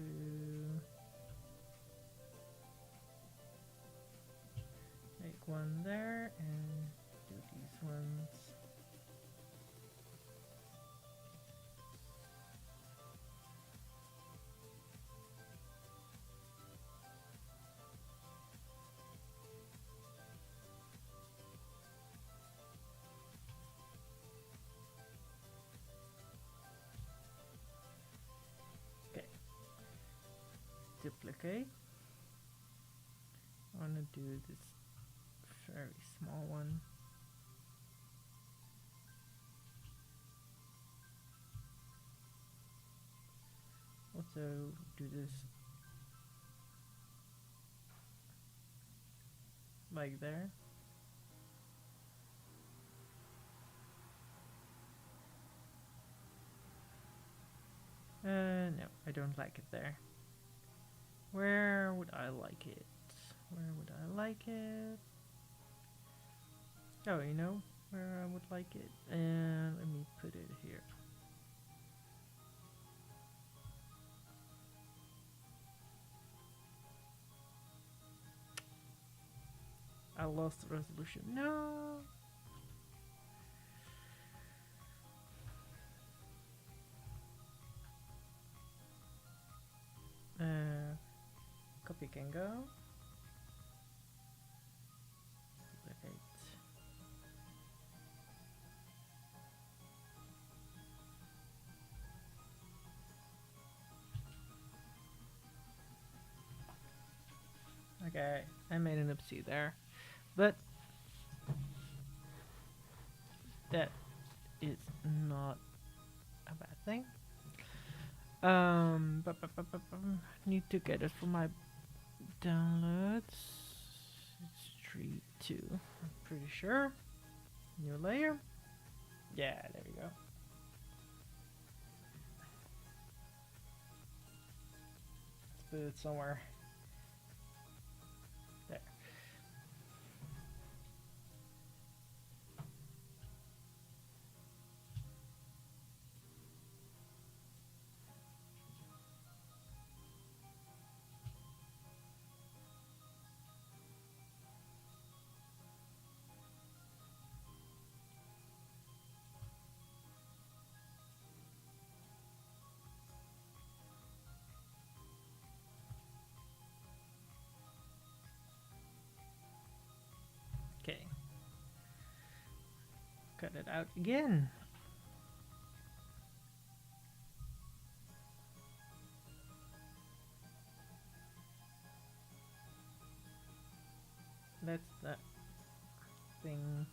make one there and do these ones. Duplicate. I want to do this very small one. So do this like there. No, I don't like it there. Where would I like it? Where would I like it? Oh, you know where I would like it? And let me put it here. I lost the resolution. No! Copy can go. Right. Okay, I made an oopsie there. But that is not a bad thing. Need to get it for my downloads. It's Street 2. I'm pretty sure. New layer. Yeah, there we go. Let's put it somewhere. There. Okay. Cut it out again. That's that thing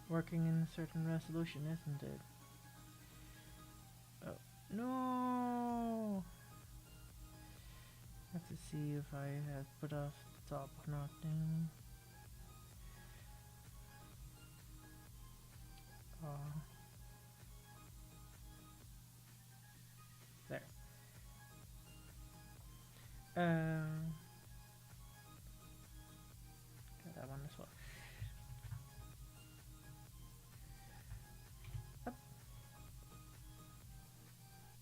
working in a certain resolution, isn't it? Oh, no! Have to see if I have put off the top or not. There. Got that one as well. Up.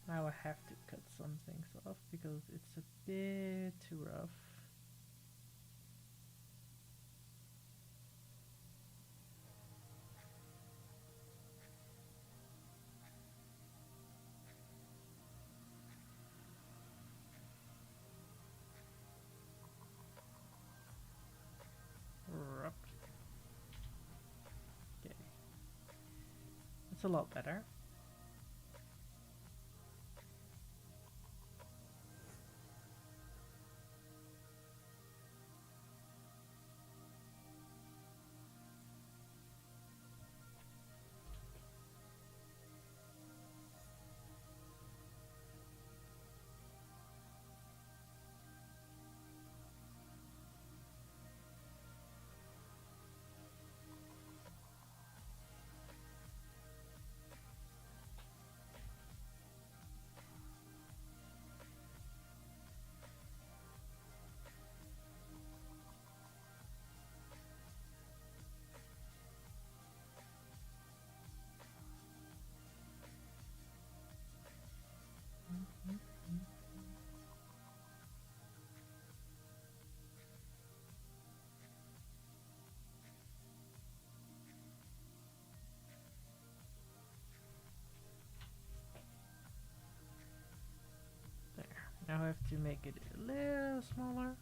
Now I have to cut some things off because it's a bit too rough. Rough. Okay. It's a lot better. There. Now I have to make it a little smaller.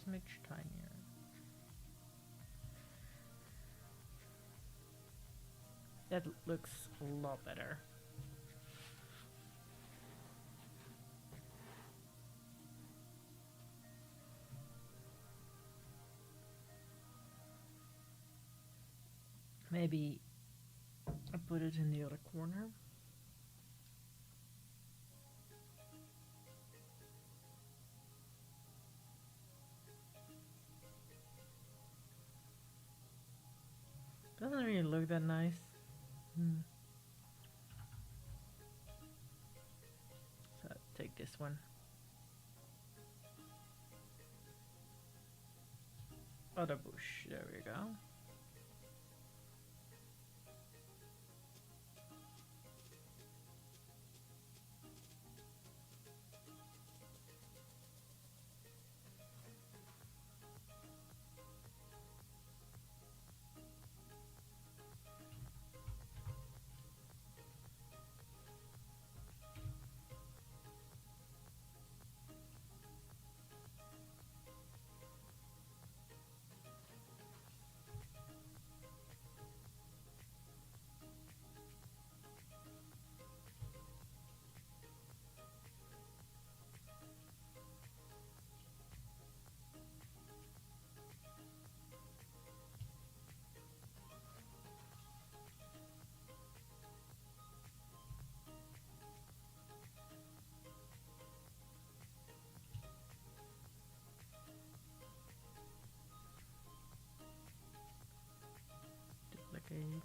smidge tinier. That looks a lot better. Maybe I put it in the other corner. Doesn't really look that nice. So take this one. Other bush. There we go. Duplicate.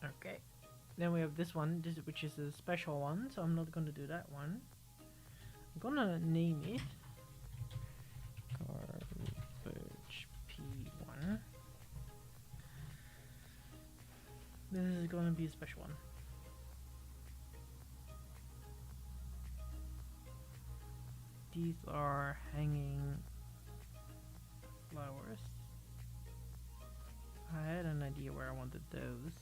Okay. Then we have this one, which is a special one, so I'm not gonna do that one. I'm gonna name it Garbage P1. This is gonna be a special one. These are hanging flowers. I had an idea where I wanted those.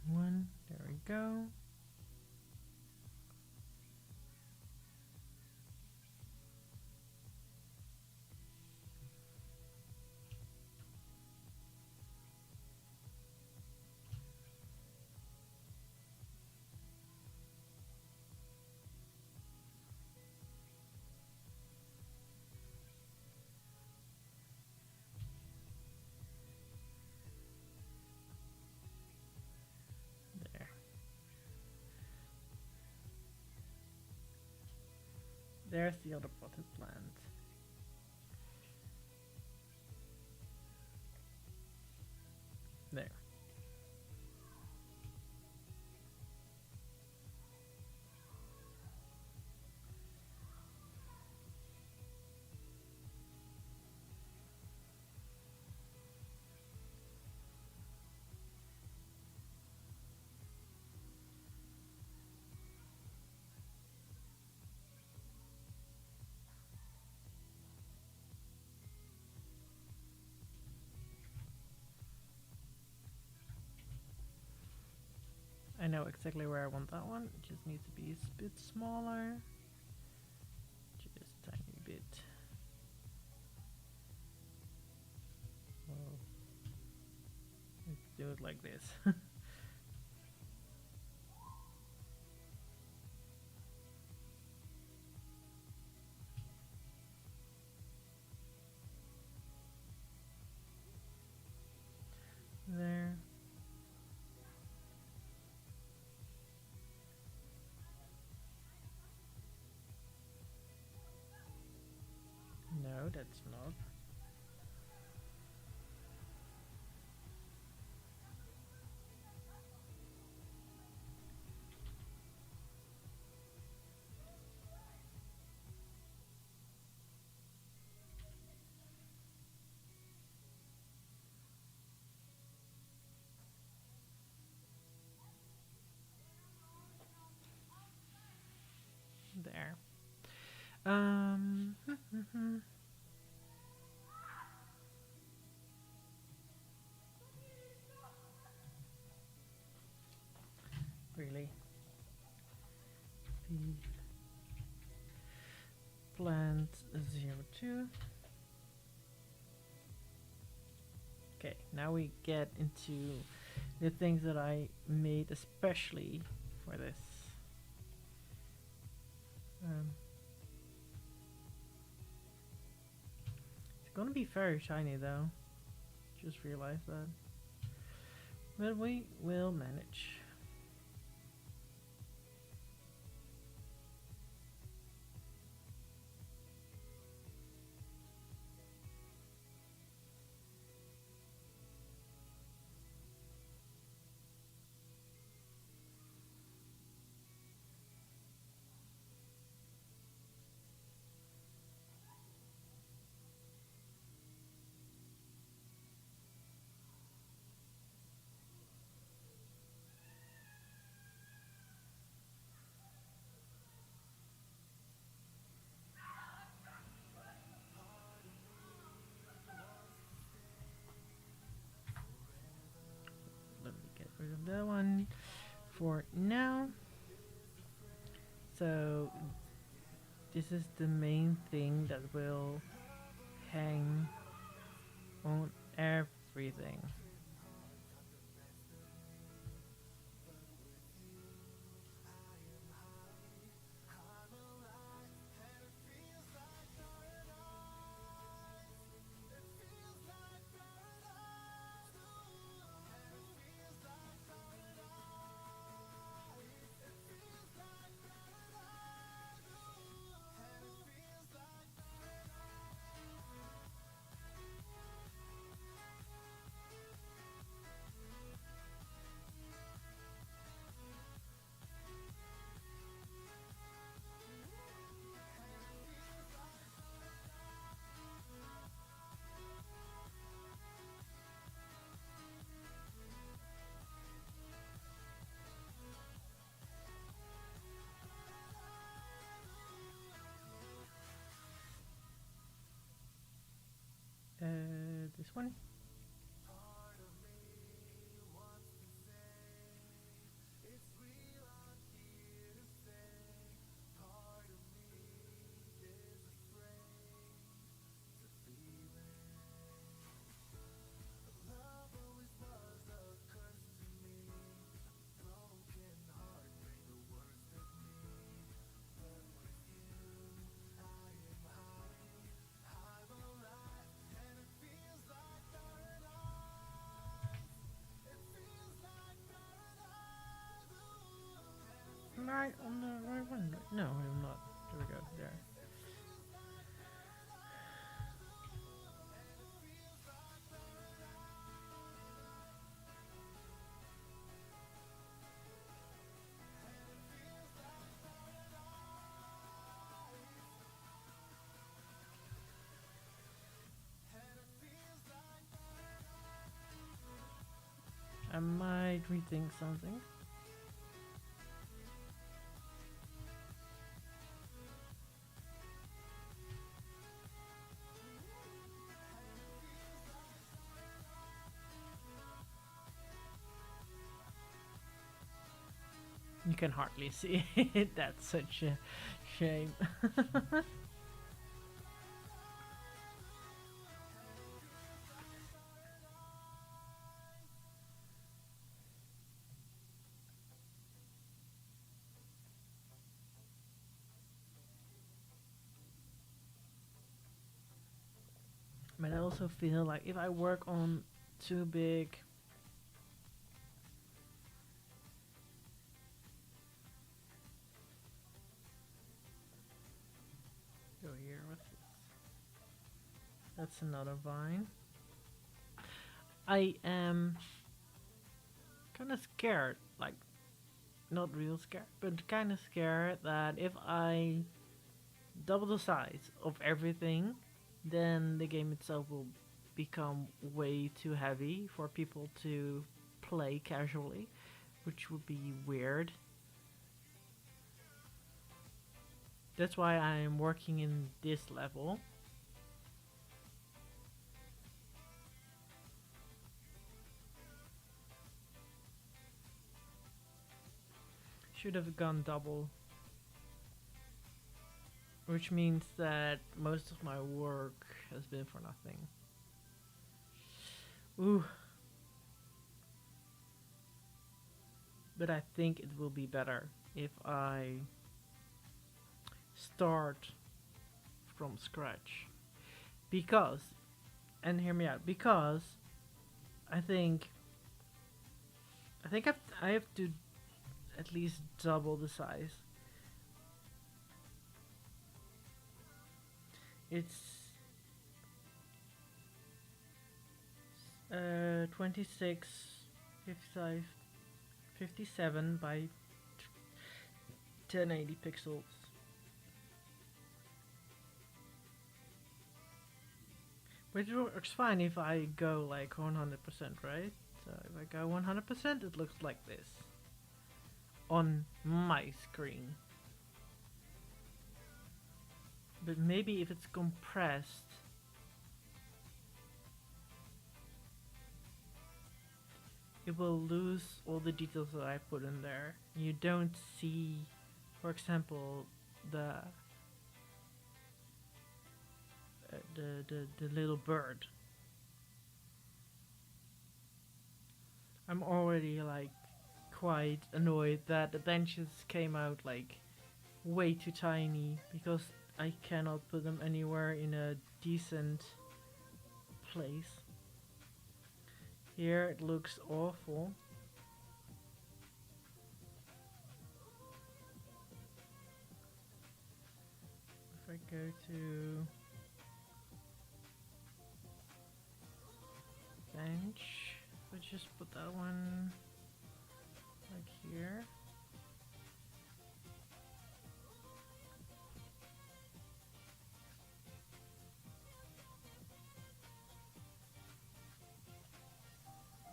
One, there we go. There. There's the other potted plant. There. I know exactly where I want that one. It just needs to be a bit smaller. Just a tiny bit. Well, let's do do it like this. There. No, that's not. There. Um. Really. Beef plant 02. Okay, now we get into the things that I made especially for this. Um, it's gonna be very shiny though. Just realized that. But we will manage. Let me get rid of that one for now. So this is the main thing that will hang on everything. This one. Right on the right one. No, I'm not. There we go. There. I might rethink something. You can hardly see it. That's such a shame. also feel like if I work on too big, go here. What's this? That's another vine. I am kind of scared, like not real scared, but kind of scared that if I double the size of everything, then the game itself will become way too heavy for people to play casually, which would be weird. That's why I am working in this level. Should have gone double. Which means that most of my work has been for nothing. Ooh. But I think it will be better if I start from scratch. Because, and hear me out, because I think I have to at least double the size. It's 26, 55, 57 by 1080 pixels. Which works fine if I go like 100%, right? So if I go 100%, it looks like this on my screen. But maybe if it's compressed, it will lose all the details that I put in there. You don't see, for example, the little bird. I'm already like quite annoyed that the benches came out like way too tiny because I cannot put them anywhere in a decent place. Here it looks awful. If I go to bench, I just put that one like here.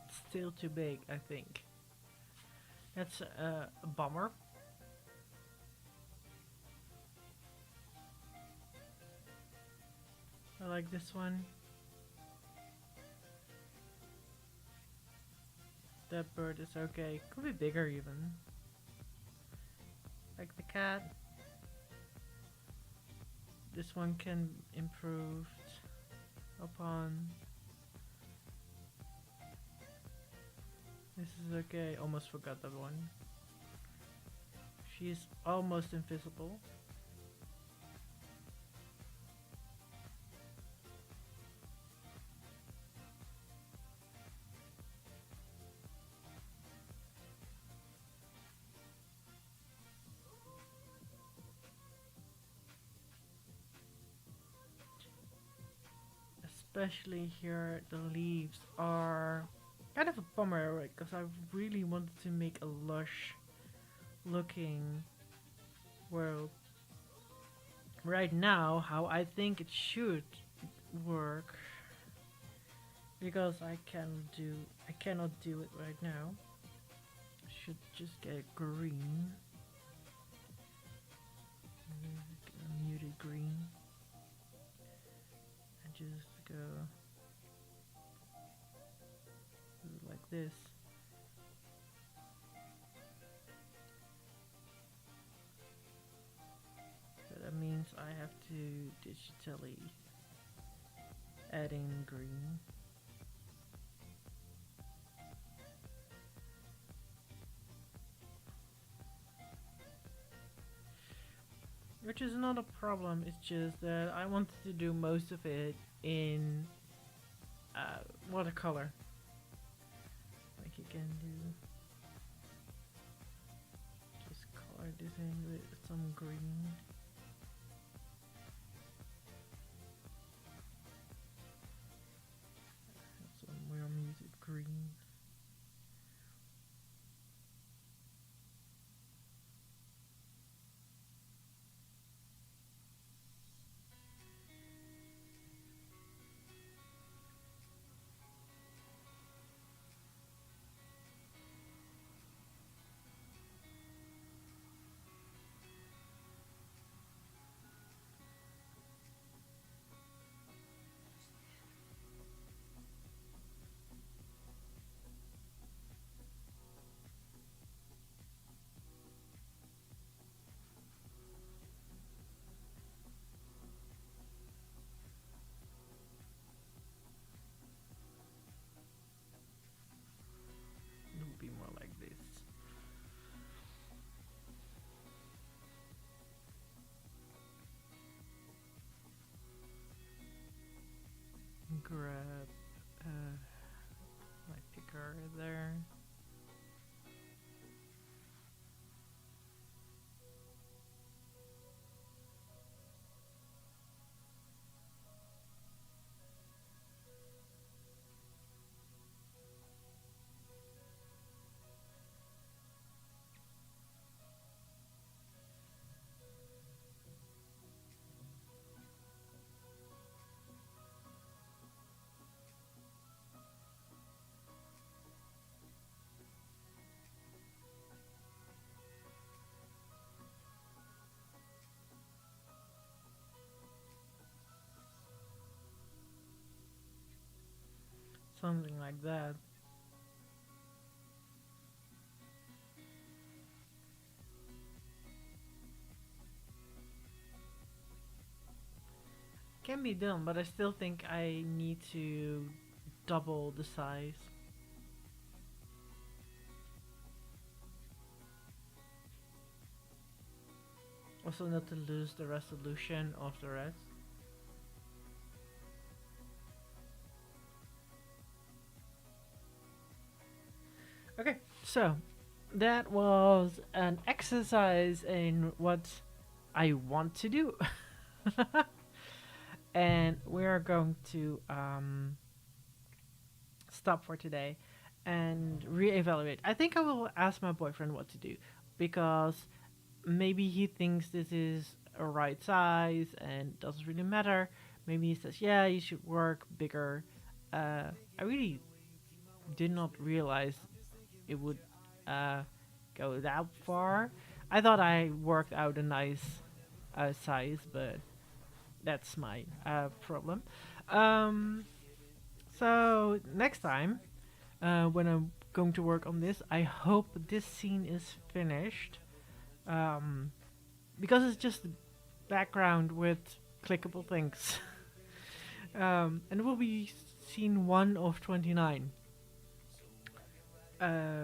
It's still too big, I think. That's a bummer. I like this one. That bird is okay. Could be bigger even. Like the cat. This one can improve upon. This is okay. Almost forgot that one. She's almost invisible. Especially here, the leaves are kind of a bummer, right? Because I really wanted to make a lush looking world. Right now, how I think it should work, because I cannot do it right now. Should just get green, a muted green, and just go like this. So that means I have to digitally add in green. Which is not a problem, it's just that I wanted to do most of it in watercolor. Like you can do, just color this in with some green. Some real music green. It would be more like this. Grab my picker there. Something like that. Can be done, but I still think I need to double the size. Also not to lose the resolution of the rest. Okay, so that was an exercise in what I want to do. And we are going to stop for today and reevaluate. I think I will ask my boyfriend what to do because maybe he thinks this is a right size and doesn't really matter. Maybe he says, yeah, you should work bigger. I really did not realize it would go that far. I thought I worked out a nice size, but that's my problem. Um, so next time, when I'm going to work on this, I hope this scene is finished. Um, because it's just background with clickable things. And it will be scene 1 of 29.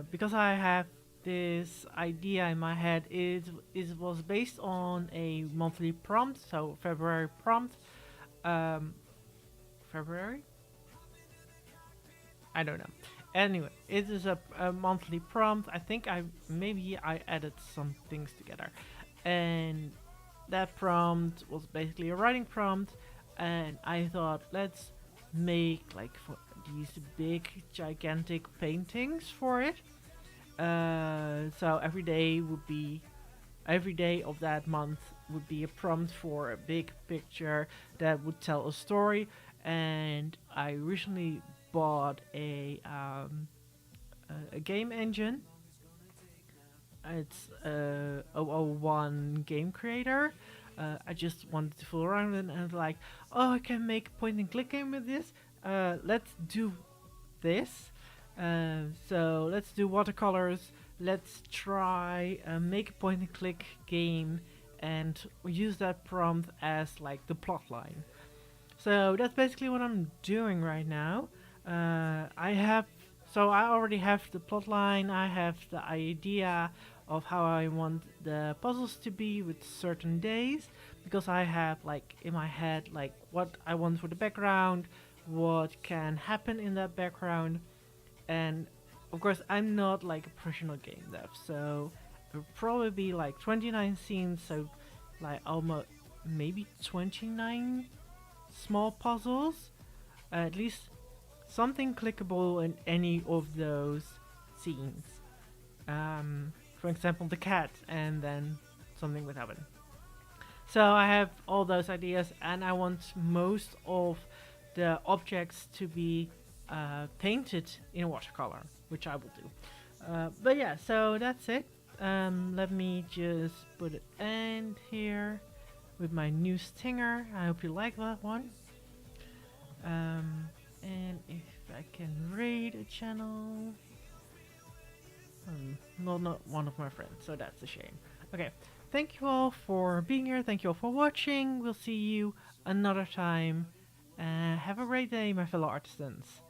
Because I have this idea in my head, it was based on a monthly prompt, so February prompt. Um, February? I don't know. Anyway, it is a monthly prompt. I think I added some things together, and that prompt was basically a writing prompt, and I thought let's make like these big gigantic paintings for it. So every day of that month would be a prompt for a big picture that would tell a story. And I recently bought a game engine. It's a 001 game creator. I just wanted to fool around with it and like, oh, I can make a point and click game with this. Let's do this. So let's do watercolors. Let's try make a point and click game and use that prompt as like the plot line. So that's basically what I'm doing right now. I already have the plot line. I have the idea of how I want the puzzles to be with certain days because I have like in my head like what I want for the background, what can happen in that background. And of course, I'm not like a professional game dev, so it'll probably be like 29 scenes, so like almost maybe 29 small puzzles, at least something clickable in any of those scenes. For example, the cat, and then something with oven. So I have all those ideas, and I want most of the objects to be painted in watercolor, which I will do. But yeah, so that's it. Let me just put an end here with my new stinger. I hope you like that one. And if I can raid a channel, not one of my friends, so that's a shame. Okay, thank you all for being here. Thank you all for watching. We'll see you another time. Have a great day, my fellow artisans.